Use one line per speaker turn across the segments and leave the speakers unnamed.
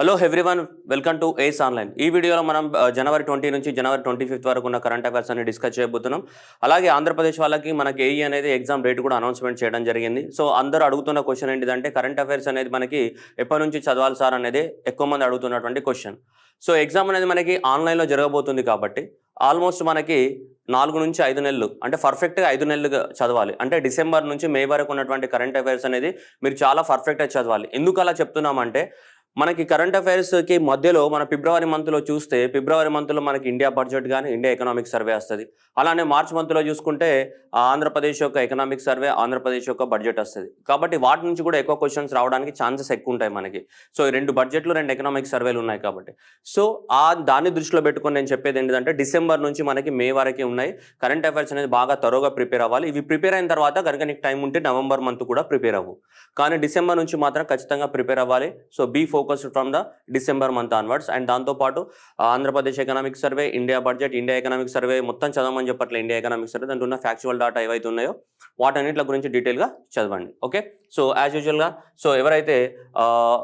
Hello everyone, welcome to ACE online. ఈ వీడియోలో మనం జనవరి 20 నుంచి జనవరి 25 వరకు ఉన్న కరెంట్ అఫైర్స్ అన్ని డిస్కస్ చేయబోతున్నాం. అలాగే ఆంధ్రప్రదేశ్ వాళ్ళకి మనకి ఏఈ అనేది ఎగ్జామ్ డేట్ కూడా అనౌన్స్మెంట్ చేయడం జరిగింది. సో అందరూ అడుగుతున్న క్వశ్చన్ ఏంటిదంటే కరెంట్ అఫైర్స్ అనేది మనకి ఎప్పటి నుంచి చదవాలి సార్ అనేది ఎక్కువ మంది అడుగుతున్నటువంటి క్వశ్చన్. సో ఎగ్జామ్ అనేది మనకి ఆన్లైన్లో జరగబోతుంది కాబట్టి ఆల్మోస్ట్ మనకి 4 నుంచి 5 నెలలు అంటే పర్ఫెక్ట్గా 5 నెలలుగా చదవాలి. అంటే డిసెంబర్ నుంచి మే వరకు ఉన్నటువంటి కరెంట్ అఫైర్స్ అనేది మీరు చాలా పర్ఫెక్ట్గా చదవాలి. ఎందుకు అలా చెప్తున్నామంటే మనకి కరెంట్ అఫైర్స్కి మధ్యలో మన ఫిబ్రవరి మంత్లో చూస్తే ఫిబ్రవరి మంత్లో మనకి ఇండియా బడ్జెట్ కానీ ఇండియా ఎకనామిక్ సర్వే వస్తుంది. అలానే మార్చ్ మంత్లో చూసుకుంటే ఆంధ్రప్రదేశ్ యొక్క ఎకనామిక్ సర్వే, ఆంధ్రప్రదేశ్ యొక్క బడ్జెట్ వస్తుంది. కాబట్టి వాటి నుంచి కూడా ఎక్కువ క్వశ్చన్స్ రావడానికి ఛాన్సెస్ ఎక్కువ ఉంటాయి మనకి. సో ఈ 2 బడ్జెట్లు 2 ఎకనామిక్ సర్వేలు ఉన్నాయి కాబట్టి సో దాన్ని దృష్టిలో పెట్టుకొని నేను చెప్పేది ఏంటంటే డిసెంబర్ నుంచి మనకి మే వరకే ఉన్నాయి. కరెంట్ అఫైర్స్ అనేది బాగా త్వరగా ప్రిపేర్ అవ్వాలి. ఇవి ప్రిపేర్ అయిన తర్వాత కనుక నీకు టైం ఉంటే నవంబర్ మంత్ కూడా ప్రిపేర్ అవ్వు. కానీ డిసెంబర్ నుంచి మాత్రం ఖచ్చితంగా ప్రిపేర్ అవ్వాలి. So be focused from the December month onwards. And దాంతోపాటు Andhra Pradesh economic survey, India budget, India economic survey మొత్తం చదవమని చెప్పట్లే. ఇండియా ఎకనామిక్ సర్వే దాంట్లో ఉన్న ఫ్యాక్చువల్ డాటా ఏవైతే ఉన్నాయో వాటన్నిటి గురించి డీటెయిల్గా చదవండి. ఓకే, సో యాజ్ యూజువల్గా సో ఎవరైతే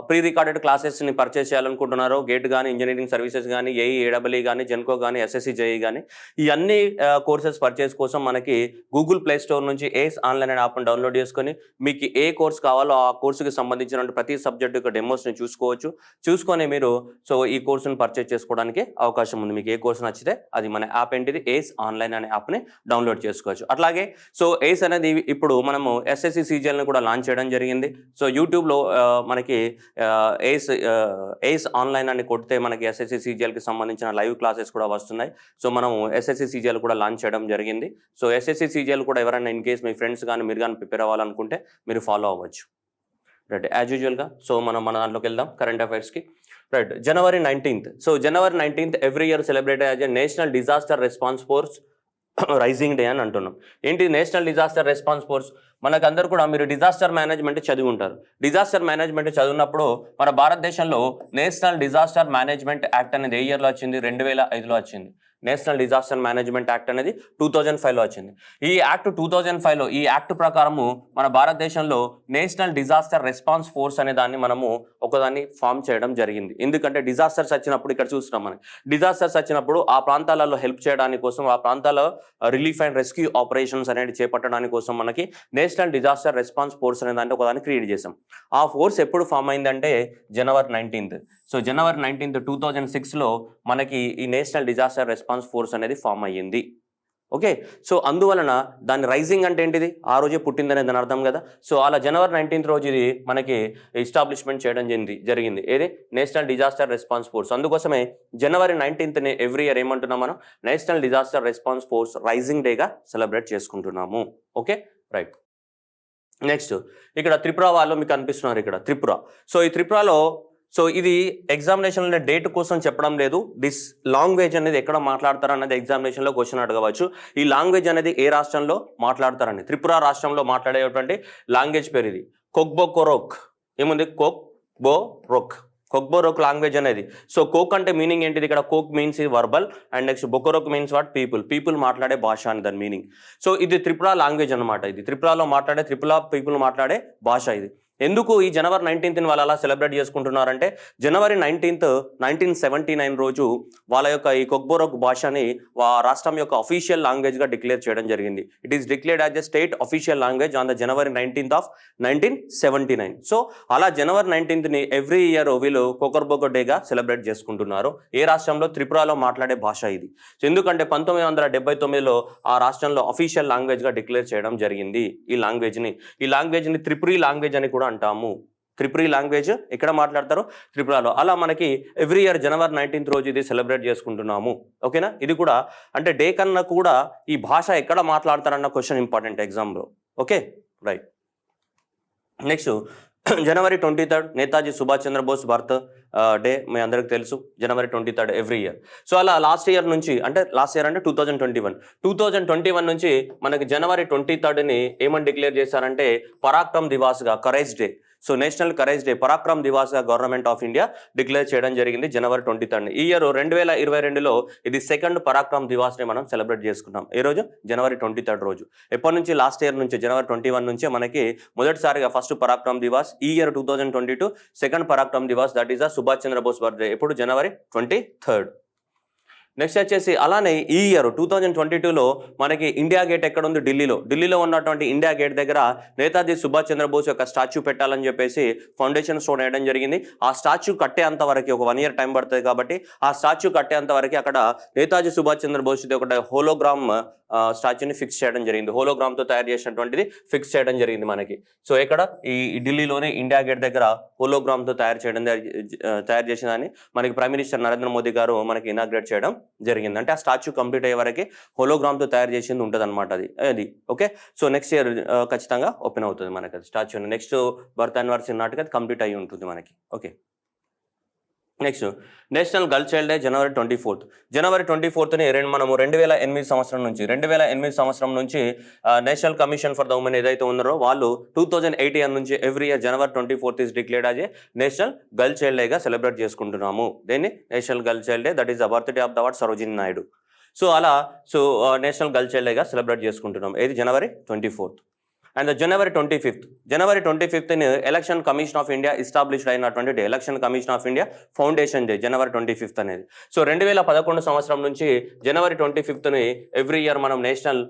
ప్రీ రికార్డెడ్ క్లాసెస్ని పర్చేస్ చేయాలనుకుంటున్నారో గేట్ కానీ, ఇంజనీరింగ్ సర్వీసెస్ కానీ, ఏఈ, ఏడబ్ల్యూఈ కానీ, జెన్కో కానీ, ఎస్ఎస్సి, జేఈ కానీ ఈ అన్ని కోర్సెస్ పర్చేస్ కోసం మనకి గూగుల్ ప్లే స్టోర్ నుంచి ఏస్ ఆన్లైన్ అనే యాప్ని డౌన్లోడ్ చేసుకొని మీకు ఏ కోర్స్ కావాలో ఆ కోర్సుకి సంబంధించిన ప్రతి సబ్జెక్ట్ యొక్క డెమోస్ని చూసుకొని మీరు సో ఈ కోర్సును పర్చేస్ చేసుకోవడానికి అవకాశం ఉంది. మీకు ఏ కోర్సు నచ్చితే అది మన యాప్ ఏంటిది ఏస్ ఆన్లైన్ అనే యాప్ని డౌన్లోడ్ చేసుకోవచ్చు. అట్లాగే సో ఏస్ అనేది ఇప్పుడు మనము ఎస్ఎస్సి సీజీఎల్ని కూడా లాంచ్ చేయడం జరిగింది. సో యూట్యూబ్లో మనకి ఏస్ ఆన్లైన్ అని కొడితే మనకి ఎస్ఎస్సి సీజీఎల్కి సంబంధించిన లైవ్ క్లాసెస్ కూడా వస్తున్నాయి. సో మనము ఎస్ఎస్సి సీజీఎల్ కూడా లాంచ్ చేయడం జరిగింది. సో ఎస్ఎస్సి సీజీఎల్ కూడా ఎవరైనా ఇన్ కేస్ మీ ఫ్రెండ్స్ కానీ మీరు కానీ ప్రిపేర్ అవ్వాలనుకుంటే మీరు ఫాలో అవ్వచ్చు. రైట్, యాజ్ యూజువల్గా సో మనం మన దాంట్లోకి వెళ్దాం కరెంట్ అఫైర్స్కి. Right, January 19th. So January 19th every year celebrate as a national disaster response force raising day అని అంటున్నాం. ఏంటి నేషనల్ డిజాస్టర్ రెస్పాన్స్ ఫోర్స్? మనకందరూ కూడా మీరు డిజాస్టర్ మేనేజ్మెంట్ చదివి ఉంటారు. డిజాస్టర్ మేనేజ్మెంట్ చదివినప్పుడు మన భారతదేశంలో నేషనల్ డిజాస్టర్ మేనేజ్మెంట్ యాక్ట్ అనేది ఏ ఇయర్లో వచ్చింది? 2005లో వచ్చింది. నేషనల్ డిజాస్టర్ మేనేజ్మెంట్ యాక్ట్ అనేది 2005లో వచ్చింది. ఈ యాక్ట్ 2005లో ఈ యాక్ట్ ప్రకారము మన భారతదేశంలో నేషనల్ డిజాస్టర్ రెస్పాన్స్ ఫోర్స్ అనే దాన్ని మనము ఒకదాన్ని ఫామ్ చేయడం జరిగింది. ఎందుకంటే డిజాస్టర్స్ వచ్చినప్పుడు ఇక్కడ చూస్తున్నాం మనం డిజాస్టర్స్ వచ్చినప్పుడు ఆ ప్రాంతాలలో హెల్ప్ చేయడానికి కోసం, ఆ ప్రాంతాల్లో రిలీఫ్ అండ్ రెస్క్యూ ఆపరేషన్స్ అనేది చేపట్టడానికి కోసం మనకి నేషనల్ డిజాస్టర్ రెస్పాన్స్ ఫోర్స్ అనే దాన్ని ఒకదాన్ని క్రియేట్ చేసాం. ఆ ఫోర్స్ ఎప్పుడు ఫామ్ అయిందంటే జనవరి 19th. సో జనవరి 19th 2006లో మనకి ఈ నేషనల్ డిజాస్టర్ రెస్పాన్స్ ఫోర్స్ అనేది ఫామ్ అయ్యింది. ఓకే, సో అందువలన దాని రైజింగ్ అంటే ఏంటిది? ఆ రోజే పుట్టిందనే దాని అర్థం కదా. సో అలా జనవరి 19th రోజు ఇది మనకి ఎస్టాబ్లిష్మెంట్ చేయడం జరిగింది. ఏది? National disaster response force. అందుకోసమే జనవరి 19th ఎవ్రీ ఇయర్ ఏమంటున్నాం మనం? National disaster response force raising డేగా సెలబ్రేట్ చేసుకుంటున్నాము. Okay, right. నెక్స్ట్ ఇక్కడ త్రిపుర వాళ్ళు మీకు కనిపిస్తున్నారు ఇక్కడ త్రిపుర. సో ఈ త్రిపురలో సో ఇది ఎగ్జామినేషన్లో డేట్ కోసం చెప్పడం లేదు. దిస్ లాంగ్వేజ్ అనేది ఎక్కడ మాట్లాడతారు అన్నది ఎగ్జామినేషన్లో క్వశ్చన్ అడగవచ్చు. ఈ లాంగ్వేజ్ అనేది ఏ రాష్ట్రంలో మాట్లాడతారని, త్రిపుర రాష్ట్రంలో మాట్లాడేటువంటి లాంగ్వేజ్ పేరు ఇది కొక్బోరోక్. ఏముంది? కొక్బోరోక్ లాంగ్వేజ్ అనేది. సో కోక్ అంటే మీనింగ్ ఏంటిది? ఇక్కడ కోక్ మీన్స్ ఇది వర్బల్ అండ్ నెక్స్ట్ బొకొరోక్ మీన్స్ వాట్? పీపుల్ మాట్లాడే భాష అని దాని మీనింగ్. సో ఇది త్రిపుర లాంగ్వేజ్ అనమాట. ఇది త్రిపురలో మాట్లాడే పీపుల్ మాట్లాడే భాష ఇది. ఎందుకు ఈ జనవరి 19th వాళ్ళు అలా సెలబ్రేట్ చేసుకుంటున్నారంటే జనవరి 19th 1979 రోజు వాళ్ళ యొక్క ఈ కొక్బోరోక్ భాషని రాష్ట్రం యొక్క అఫీషియల్ లాంగ్వేజ్గా డిక్లేర్ చేయడం జరిగింది. It is declared as a state official language on the January 19th 1979. So అలా జనవరి 19th ఎవ్రీ ఇయర్ వీళ్ళు కొక్బోరోక్ డేగా సెలబ్రేట్ చేసుకుంటున్నారు. ఏ రాష్ట్రంలో? త్రిపురలో మాట్లాడే భాష ఇది. ఎందుకంటే 1979లో ఆ రాష్ట్రంలో అఫీషియల్ లాంగ్వేజ్గా డిక్లేర్ చేయడం జరిగింది ఈ లాంగ్వేజ్ని త్రిపురి లాంగ్వేజ్ అని కూడా అంటాము. త్రిపురి లాంగ్వేజ్ ఎక్కడ మాట్లాడతారు? త్రిపురలో. అలా మనకి ఎవ్రీ ఇయర్ జనవరి 19th రోజు ఇది సెలబ్రేట్ చేసుకుంటున్నాము. ఓకేనా? ఇది కూడా అంటే డే కన్నా కూడా ఈ భాష ఎక్కడ మాట్లాడతారన్న క్వశ్చన్ ఇంపార్టెంట్ ఎగ్జామ్లో. Okay, right. Next January 23rd Netaji Subhash Chandra Bose birth day మీ అందరికి తెలుసు. January 23rd every year. So అలా లాస్ట్ ఇయర్ అంటే 2021 నుంచి మనకి జనవరి 23rd ఏమని డిక్లేర్ చేశారంటే పరాక్రమ్ దివాస్గా, courage day. So national courage day, Parakram Diwas government of India declare చేయడం జరిగింది January 23. ఈ ఇయర్ 2022లో ఇది సెకండ్ పరాక్రమ్ దివాస్ ని మనం సెలబ్రేట్ చేసుకున్నాం. ఏ రోజు? January 23 రోజు. ఎప్పటి నుంచి? లాస్ట్ ఇయర్ నుంచి January 21 నుంచే మనకి మొదటిసారిగా ఫస్ట్ పరాక్రమ్ దివాస్. ఈ year 2022 second Parakram Diwas, that is Subhash Chandra Bose birthday. ఎప్పుడు? January 23. నెక్స్ట్ వచ్చేసి అలానే ఈ ఇయర్ 2022లో మనకి ఇండియా గేట్ ఎక్కడ ఉంది? ఢిల్లీలో ఉన్నటువంటి ఇండియా గేట్ దగ్గర నేతాజీ సుభాష్ చంద్రబోస్ యొక్క స్టాచ్యూ పెట్టాలని చెప్పేసి ఫౌండేషన్ స్టోన్ వేయడం జరిగింది. ఆ స్టాచ్యూ కట్టేంత వరకు ఒక 1 year టైం పడుతుంది కాబట్టి ఆ స్టాచ్యూ కట్టేంత వరకు అక్కడ నేతాజీ సుభాష్ చంద్రబోస్ ఒకటి హోలోగ్రామ్ స్టాచ్యూని ఫిక్స్ చేయడం జరిగింది. హోలోగ్రామ్తో తయారు చేసినటువంటిది ఫిక్స్ చేయడం జరిగింది మనకి. సో ఇక్కడ ఈ ఢిల్లీలోనే ఇండియా గేట్ దగ్గర హోలోగ్రామ్తో తయారు చేసిందని మనకి ప్రైమ్ మినిస్టర్ నరేంద్ర మోదీ గారు మనకి ఇనాగ్రేట్ చేయడం జరిగింది. అంటే ఆ స్టాచ్యూ కంప్లీట్ అయ్యే వరకు హోలోగ్రామ్తో తయారు చేసింది ఉంటుంది అనమాట అది. ఓకే, సో నెక్స్ట్ ఇయర్ ఖచ్చితంగా ఓపెన్ అవుతుంది మనకి అది స్టాచ్యూ. నెక్స్ట్ బర్త్ యానివర్సరీ నాటికి అది కంప్లీట్ అయ్యి ఉంటుంది మనకి. Okay, next national girl child day January 24. January 24ని మనము 2008 సంవత్సరం నుంచి national commission for the women ఏదైతే ఉన్నారో వాళ్ళు 2018 నుంచి every year January 24 is declared as a national girl child డేగా సెలబ్రేట్ చేసుకుంటున్నాము. దీన్ని national girl child day, that is the birthday of the what Sarojini Naidu. So అలా నేషనల్ గర్ల్ చైల్డ్ డేగా celebrate చేసుకుంటున్నాం. ఏది? January 24. And January 25ని election commission of India established అయినటువంటి day. Election commission of India foundation day January 25 అనేది. So 2011 సంవత్సరం నుంచి January 25ని every year మనం నేషనల్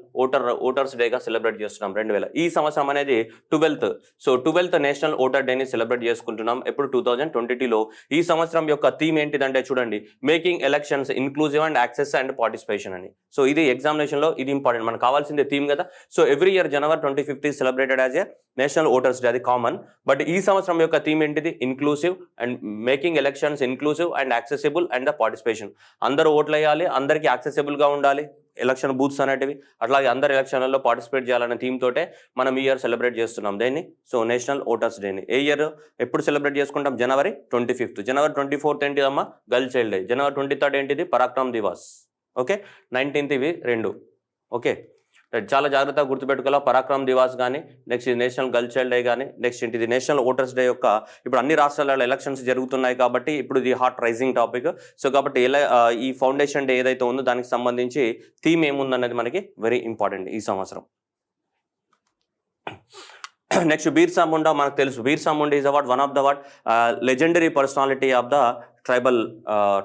ఓటర్స్ డేగా సెలబ్రేట్ చేస్తున్నాం. 2000 ఈ సంవత్సరం అనేది 12th. So 12th national voter డేని సెలబ్రేట్ చేసుకుంటున్నాం. ఎప్పుడు? 2022లో. ఈ సంవత్సరం యొక్క థీమ్ ఏంటిదంటే చూడండి, making elections inclusive and access and participation అని. సో ఇది ఎగ్జామినేషన్లో ఇది ఇంపార్టెంట్, మనకు కావాల్సిందే థీమ్ కదా. So every year January 25 celebrated as a national voters day, అది కామన్. బట్ ఈ సంవత్సరం యొక్క థీమ్ ఏంటిది? Inclusive and making elections inclusive and accessible and the participation. అందరూ ఓట్లు వేయాలి, అందరికీ యాక్సెసిబుల్గా ఉండాలి ఎలక్షన్ బూత్స్ అనేటివి, అట్లాగే అందరు ఎలక్షన్లలో పార్టిసిపేట్ చేయాలనే థీమ్ తోటే మనం ఈ ఇయర్ సెలబ్రేట్ చేస్తున్నాం దేన్ని. సో నేషనల్ ఓటర్స్ డేని ఏ ఇయర్ ఎప్పుడు సెలబ్రేట్ చేసుకుంటాం? January 25. January 24 ఏంటిదమ్మా? Girl child day. January 23 ఏంటిది? పరాక్రమ్ దివాస్. ఓకే, 19th ఇవి రెండు. ఓకే, చాలా జాగ్రత్తగా గుర్తుపెట్టుకోవాలి. పరాక్రమ్ దివాస్ కానీ, next national girl child day కానీ, నెక్స్ట్ ఏంటిది నేషనల్ ఓటర్స్ డే యొక్క ఇప్పుడు అన్ని రాష్ట్రాలలో ఎలక్షన్స్ జరుగుతున్నాయి కాబట్టి ఇప్పుడు ఇది హాట్ రైజింగ్ టాపిక్. సో కాబట్టి ఈ ఫౌండేషన్ డే ఏదైతే ఉందో దానికి సంబంధించి థీమ్ ఏముందనేది మనకి వెరీ ఇంపార్టెంట్ ఈ సంవత్సరం. నెక్స్ట్ బిర్సా ముండా మనకు తెలుసు. Birsa Munda is one of the legendary personality of the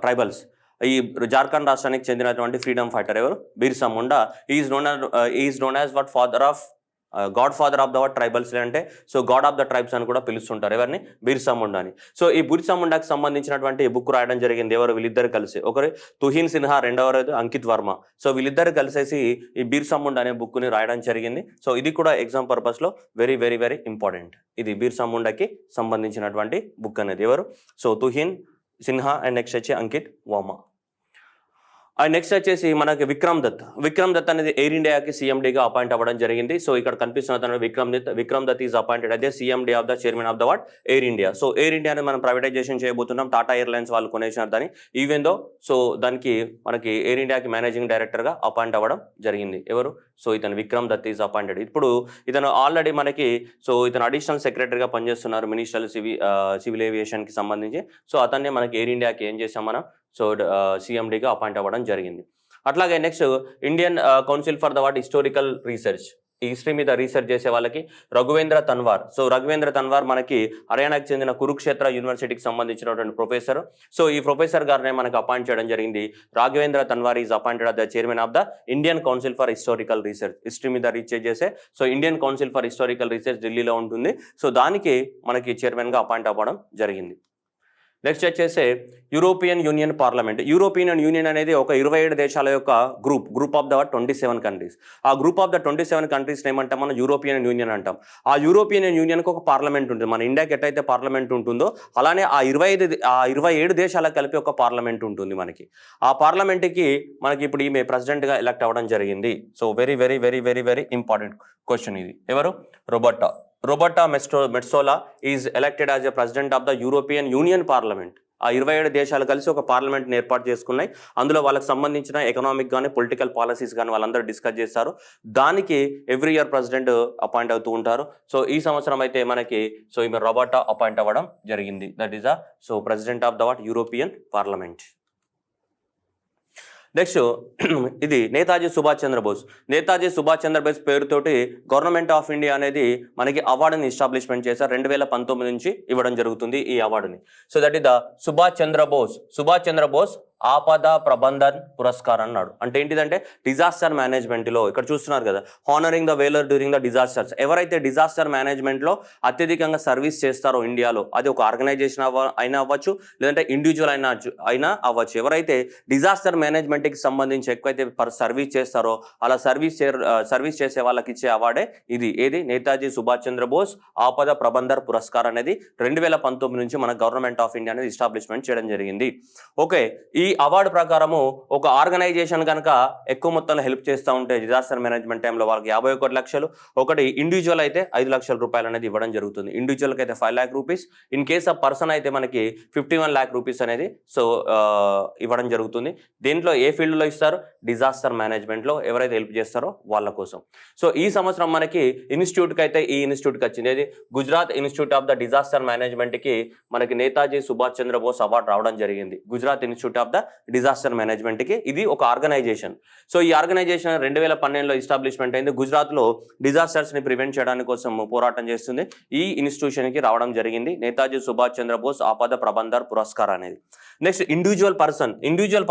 tribals. ఈ జార్ఖండ్ రాష్ట్రానికి చెందినటువంటి ఫ్రీడమ్ ఫైటర్ ఎవరు? Birsa Munda. Is known as what father of god father of the what tribals అంటే so god of the tribes అని కూడా పిలుస్తుంటారు ఎవరిని? బిర్సా ముండాని. సో ఈ బిర్సా ముండాకి సంబంధించినటువంటి బుక్ రాయడం జరిగింది ఎవరు? వీళ్ళిద్దరు కలిసి. ఒకరు తుహిన్ సిన్హా, రెండవది అంకిత్ వర్మ. సో వీళ్ళిద్దరు కలిసేసి ఈ బిర్సా ముండా అనే బుక్ని రాయడం జరిగింది. సో ఇది కూడా ఎగ్జామ్ పర్పస్లో వెరీ వెరీ వెరీ ఇంపార్టెంట్. ఇది బిర్సా ముండాకి సంబంధించినటువంటి బుక్ అనేది ఎవరు? So Tuhin Sinha and next వచ్చి అంకిత్ వర్మ. అండ్ నెక్స్ట్ వచ్చేసి మనకి విక్రమ్ దత్ అనేది ఎయిర్ ఇండియాకి CMDగా అపాయింట్ అవ్వడం జరిగింది. సో ఇక్కడ కనిపిస్తున్న విక్రమ్ దత్ ఈజ్ అపాయింటెడ్ అదే CMD of the chairman of the what air India. So air ఇండియాని మనం ప్రైవేటైజేషన్ చేయబోతున్నాం. టాటా ఎయిర్లైన్స్ వాళ్ళు కొనేసినారు దాన్ని. ఈవెన్ దో సో దానికి మనకి ఎయిర్ ఇండియాకి మేనేజింగ్ డైరెక్టర్గా అపాయింట్ అవ్వడం జరిగింది ఎవరు? సో ఇతను విక్రమ్ దత్ ఈజ్ అపాయింటెడ్. ఇప్పుడు ఇతను ఆల్రెడీ మనకి సో ఇతను అడిషనల్ సెక్రటరీగా పనిచేస్తున్నారు మినిస్టర్ సివిల్ ఏవియేషన్కి సంబంధించి. సో అతన్నే మనకి ఎయిర్ ఇండియాకి ఏం చేసాం మనం? సో CMDగా అపాయింట్ అవ్వడం జరిగింది. అట్లాగే next Indian council for the what historical research. ఈ హిస్టరీ మీద రీసెర్చ్ చేసే వాళ్ళకి రఘువేంద్ర తన్వార్. సో రఘువేంద్ర తన్వార్ మనకి హర్యానాకి చెందిన కురుక్షేత్ర యూనివర్సిటీకి సంబంధించినటువంటి ప్రొఫెసర్. సో ఈ ప్రొఫెసర్ గారినే మనకు అపాయింట్ చేయడం జరిగింది. Raghavendra Tanwar is appointed at the chairman of the Indian council for historical research. History మీద రీసెర్చ్ చేసే so Indian council for historical research ఢిల్లీలో ఉంటుంది. సో దానికి మనకి చైర్మన్గా అపాయింట్ అవ్వడం జరిగింది. నెక్స్ట్ వచ్చేసి European union parliament. European union అనేది ఒక 27 దేశాల యొక్క గ్రూప్ ఆఫ్ ద 27 కంట్రీస్. ఆ గ్రూప్ ఆఫ్ ద 27 కంట్రీస్ ఏమంటాం మనం? యూరోపియన్ యూనియన్ అంటాం. ఆ యూరోపియన్ యూనియన్కి ఒక పార్లమెంట్ ఉంటుంది. మన ఇండియాకి ఎట్లయితే పార్లమెంట్ ఉంటుందో అలానే ఆ 27 దేశాలకు కలిపి ఒక పార్లమెంట్ ఉంటుంది మనకి. ఆ పార్లమెంట్కి మనకి ఇప్పుడు ఈమె ప్రెసిడెంట్గా ఎలక్ట్ అవ్వడం జరిగింది. So very very very very very important question ఇది. ఎవరు? Roberta Metsola is elected as a president of the European Union Parliament. ఆ 27 దేశాలు కలిసి ఒక పార్లమెంట్ని ఏర్పాటు చేసుకున్నాయి. అందులో వాళ్ళకి సంబంధించిన ఎకనామిక్ కానీ పొలిటికల్ పాలసీస్ కానీ వాళ్ళందరూ డిస్కస్ చేస్తారు. దానికి ఎవ్రీ ఇయర్ ప్రెసిడెంట్ అపాయింట్ అవుతూ ఉంటారు. సో ఈ సంవత్సరం అయితే మనకి ఈమె రాబర్టా అపాయింట్ అవ్వడం జరిగింది. That is president of the European parliament. Next ఇది నేతాజీ సుభాష్ చంద్రబోస్. నేతాజీ సుభాష్ చంద్రబోస్ పేరుతోటి గవర్నమెంట్ ఆఫ్ ఇండియా అనేది మనకి అవార్డుని ఎస్టాబ్లిష్మెంట్ చేశారు. 2019 నుంచి ఇవ్వడం జరుగుతుంది ఈ అవార్డుని. So that is the Subhash Chandra Bose Aapda Prabandhan పురస్కార్ అన్నాడు. అంటే ఏంటిదంటే డిజాస్టర్ మేనేజ్మెంట్లో ఇక్కడ చూస్తున్నారు కదా, honouring the Whaler during the disasters. ఎవరైతే డిజాస్టర్ మేనేజ్మెంట్లో అత్యధికంగా సర్వీస్ చేస్తారో ఇండియాలో, అది ఒక ఆర్గనైజేషన్ అయినా అవ్వచ్చు, లేదంటే ఇండివిజువల్ అయినా అవ్వచ్చు. ఎవరైతే డిజాస్టర్ మేనేజ్మెంట్కి సంబంధించి ఎక్కువైతే సర్వీస్ చేస్తారో అలా సర్వీస్ చేసే వాళ్ళకి ఇచ్చే అవార్డే ఇది. ఏది నేతాజీ సుభాష్ చంద్రబోస్ ఆపద ప్రబంధర్ పురస్కార్ అనేది 2019 నుంచి మన గవర్నమెంట్ ఆఫ్ ఇండియా అనేది ఎస్టాబ్లిష్మెంట్ చేయడం జరిగింది. ఓకే, ఈ అవార్డు ప్రకారము ఒక ఆర్గనైజేషన్ కనుక ఎక్కువ మొత్తంలో హెల్ప్ చేస్తూ ఉంటే డిజాస్టర్ మేనేజ్మెంట్ టైంలో వాళ్ళకి 51 లక్షలు, ఒకటి ఇండివిజువల్ అయితే 5 లక్షల రూపాయలు అనేది ఇవ్వడం జరుగుతుంది. ఇండివిజువల్కి అయితే 5 lakh rupees, in case of person అయితే మనకి 51 lakh రూపీస్ అనేది ఇవ్వడం జరుగుతుంది. దీంట్లో ఏ ఫీల్డ్లో ఇస్తారు? డిజాస్టర్ మేనేజ్మెంట్లో ఎవరైతే హెల్ప్ చేస్తారో వాళ్ళ కోసం. సో ఈ సంవత్సరం మనకి ఇన్స్టిట్యూట్కి అయితే ఈ ఇన్స్టిట్యూట్కి వచ్చింది. ఇది Gujarat institute of the disaster మేనేజ్మెంట్కి మనకి నేతాజీ సుభాష్ చంద్రబోస్ అవార్డు రావడం జరిగింది. Gujarat institute of the disaster మేనేజ్మెంట్కి ఇది ఒక ఆర్గనైజేషన్. సో ఈ ఆర్గనైజేషన్ 2012లో ఎస్టాబ్లిష్మెంట్ అయింది. గుజరాత్లో డిజాస్టర్స్ని ప్రివెంట్ చేయడానికి కోసం పోరాటం చేస్తుంది. ఈ ఇన్స్టిట్యూషన్కి రావడం జరిగింది నేతాజీ సుభాష్ చంద్రబోస్ ఆపద ప్రబంధర్ పురస్కార్ అనేది. నెక్స్ట్ ఇండివిజువల్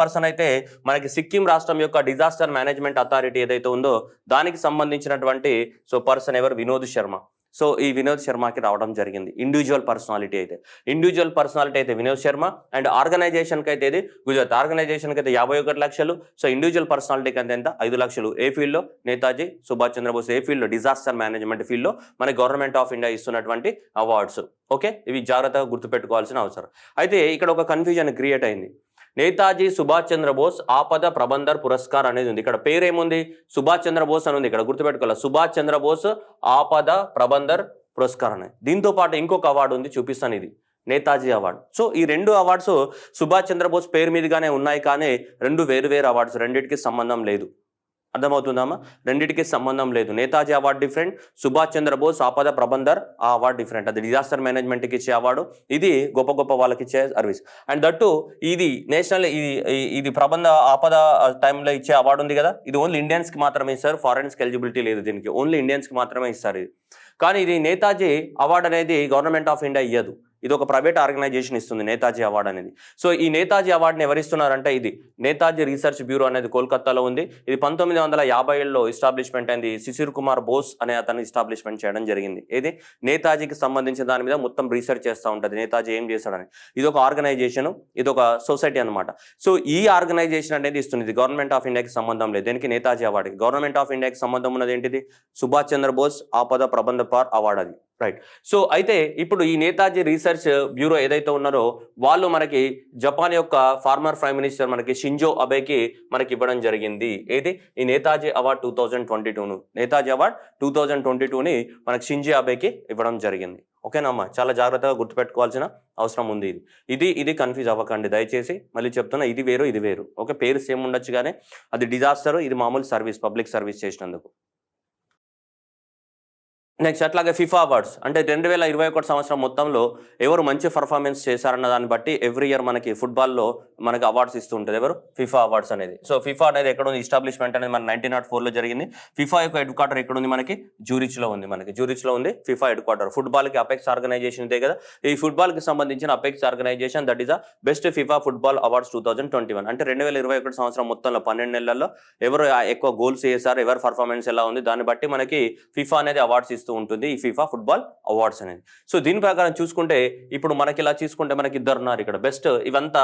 పర్సన్ అయితే మనకి సిక్కిం రాష్ట్రం యొక్క డిజాస్టర్ మేనేజ్మెంట్ అథారిటీ ఏదైతే ఉందో దానికి సంబంధించినటువంటి పర్సన్ ఎవరు? వినోద్ శర్మ. సో ఈ వినోద్ శర్మకి రావడం జరిగింది. ఇండివిజువల్ పర్సనాలిటీ అయితే వినోద్ శర్మ. అండ్ ఆర్గనైజేషన్కి అయితే ఇది గుజరాత్ ఆర్గనైజేషన్కి అయితే 51 లక్షలు. సో ఇండివిజువల్ పర్సనాలిటీకి అయితే ఎంత? 5 లక్షలు. ఏ ఫీల్డ్లో? నేతాజీ సుభాష్ చంద్రబోస్ ఏ ఫీల్డ్లో? డిజాస్టర్ మేనేజ్మెంట్ ఫీల్డ్లో మన గవర్నమెంట్ ఆఫ్ ఇండియా ఇస్తున్నటువంటి అవార్డ్స్. ఓకే, ఇవి జాగ్రత్తగా గుర్తుపెట్టుకోవాల్సిన అవసరం. అయితే ఇక్కడ ఒక కన్ఫ్యూజన్ క్రియేట్ అయింది. నేతాజీ సుభాష్ చంద్రబోస్ ఆపద ప్రబంధర్ పురస్కార్ అనేది ఉంది. ఇక్కడ పేరేముంది? సుభాష్ చంద్రబోస్ అని ఉంది. ఇక్కడ గుర్తుపెట్టుకోవాలి, సుభాష్ చంద్రబోస్ ఆపద ప్రబంధర్ పురస్కార్ అనేది. దీంతో పాటు ఇంకొక అవార్డు ఉంది, చూపిస్తాను. ఇది నేతాజీ అవార్డు. సో ఈ 2 అవార్డ్స్ సుభాష్ చంద్రబోస్ పేరు మీదుగానే ఉన్నాయి, కానీ 2 వేరు అవార్డ్స్, రెండింటికి సంబంధం లేదు. అర్థమవుతుందమ్మా? రెండింటికి సంబంధం లేదు. నేతాజీ అవార్డు డిఫరెంట్, సుభాష్ చంద్రబోస్ ఆపద ప్రబంధర్ ఆ అవార్డు డిఫరెంట్. అది డిజాస్టర్ మేనేజ్మెంట్కి ఇచ్చే అవార్డు, ఇది గొప్ప వాళ్ళకి ఇచ్చే సర్వీస్. అండ్ దట్టు ఇది నేషనల్ ఇది ఆపద టైంలో ఇచ్చే అవార్డు ఉంది కదా, ఇది ఓన్లీ ఇండియన్స్కి మాత్రమే ఇస్తారు. ఫారెన్స్కి ఎలిజిబిలిటీ లేదు దీనికి, ఓన్లీ ఇండియన్స్కి మాత్రమే ఇస్తారు ఇది. కానీ ఇది నేతాజీ అవార్డు అనేది గవర్నమెంట్ ఆఫ్ ఇండియా ఇయ్యదు, ఇది ఒక ప్రైవేట్ ఆర్గనైజేషన్ ఇస్తుంది నేతాజీ అవార్డు అనేది. సో ఈ నేతాజీ అవార్డుని ఎవరిస్తున్నారంటే ఇది నేతాజీ రీసెర్చ్ బ్యూరో అనేది కోల్కతాలో ఉంది. ఇది 1957లో ఎస్టాబ్లిష్మెంట్ అయింది. శిశిర్ కుమార్ బోస్ అనే అతను ఎస్టాబ్లిష్మెంట్ చేయడం జరిగింది. ఇది నేతాజీకి సంబంధించిన దాని మీద మొత్తం రీసెర్చ్ చేస్తూ ఉంటుంది, నేతాజీ ఏం చేస్తాడని. ఇది ఒక ఆర్గనైజేషన్, ఇది ఒక సొసైటీ అనమాట. సో ఈ ఆర్గనైజేషన్ అనేది ఇస్తుంది. ఇది గవర్నమెంట్ ఆఫ్ ఇండియాకి సంబంధం లేదు. దీనికి నేతాజీ అవార్డుకి గవర్నమెంట్ ఆఫ్ ఇండియాకి సంబంధం ఉన్నది ఏంటిది? సుభాష్ చంద్రబోస్ ఆపద ప్రబంధ అవార్డు అది. రైట్. సో అయితే ఇప్పుడు ఈ నేతాజీ రీసెర్చ్ బ్యూరో ఏదైతే ఉన్నారో వాళ్ళు మనకి జపాన్ యొక్క ఫార్మర్ ప్రైమ్ మినిస్టర్ మనకి షింజో అబేకి మనకి ఇవ్వడం జరిగింది. ఏది? ఈ నేతాజీ అవార్డ్ 2022ను నేతాజీ అవార్డ్ 2022ని మనకి షింజో అబేకి ఇవ్వడం జరిగింది. ఓకేనమ్మా, చాలా జాగ్రత్తగా గుర్తుపెట్టుకోవాల్సిన అవసరం ఉంది. ఇది కన్ఫ్యూజ్ అవ్వకండి దయచేసి. మళ్ళీ చెప్తున్నా, ఇది వేరు. ఓకే, పేరు సేమ్ ఉండొచ్చు కానీ అది డిజాస్టర్, ఇది మామూలు సర్వీస్, పబ్లిక్ సర్వీస్ చేసినందుకు. నెక్స్ట్ అట్లాగే ఫిఫా అవార్డ్స్ అంటే 2021 సంవత్సరం మొత్తంలో ఎవరు మంచి పర్ఫార్మెన్స్ చేశారన్న దాన్ని బట్టి ఎవ్రీ ఇయర్ మనకి ఫుట్బాల్లో మనకి అవార్డ్స్ ఇస్తూ ఉంటుంది. ఎవరు? ఫిఫా అవార్డ్స్ అనేది. సో ఫిఫా అనేది ఎక్కడ ఉంది? ఎస్టాబ్లిష్మెంట్ అనేది మన 1904లో జరిగింది. ఫిఫా యొక్క హెడ్ క్వార్టర్ ఎక్కడ ఉంది? మనకి జూరిచ్లో ఉంది. జూరిచ్లో ఉంది ఫిఫా హెడ్ క్వార్టర్. ఫుట్బాల్కి అపెక్స్ ఆర్గనైజేషన్ ఇదే కదా. ఈ ఫుట్బాల్కి సంబంధించిన apex organisation that is the best FIFA football awards 2021. అంటే 2021 సంవత్సరం మొత్తంలో 12 నెలల్లో ఎవరు ఎక్కువ గోల్స్ చేశారు, ఎవరు పర్ఫార్మెన్స్ ఎలా ఉంది, దాన్ని బట్టి మనకి ఫిఫా అనేది అవార్డ్స్ ఇస్తూ ఉంటుంది, ఈ ఫిఫా ఫుట్బాల్ అవార్డ్స్ అనేది. సో దీని ప్రకారం చూసుకుంటే ఇప్పుడు మనకి ఇలా చూసుకుంటే మనకి 2 ఉన్నారు ఇక్కడ. బెస్ట్ ఇవంతా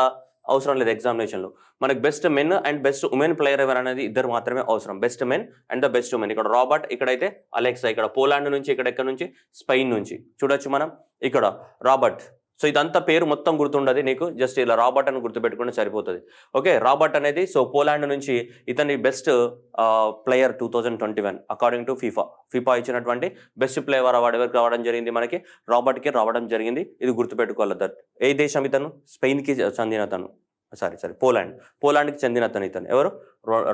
అవసరం లేదు ఎగ్జామినేషన్లో. మనకి best men and best women player ఎవరు అనేది 2 మాత్రమే అవసరం. Best men and the best women. ఇక్కడ రాబర్ట్, ఇక్కడైతే అలెక్సా. ఇక్కడ పోలాండ్ నుంచి, ఇక్కడ ఎక్కడ నుంచి? స్పెయిన్ నుంచి. చూడొచ్చు మనం ఇక్కడ రాబర్ట్. సో ఇదంతా పేరు మొత్తం గుర్తుండదు నీకు, జస్ట్ ఇలా రాబర్ట్ అని గుర్తుపెట్టుకుంటే సరిపోతుంది. ఓకే, రాబర్ట్ అనేది సో పోలాండ్ నుంచి ఇతని best player 2021 according to FIFA ఇచ్చినటువంటి బెస్ట్ ప్లేయర్ అవార్డు ఎవరికి రావడం జరిగింది, మనకి రాబర్ట్కి రావడం జరిగింది. ఇది గుర్తుపెట్టుకోవాలి. దట్ ఏ దేశం ఇతను? స్పెయిన్కి చెందిన అతను, పోలాండ్కి చెందిన అతను ఇతను ఎవరు?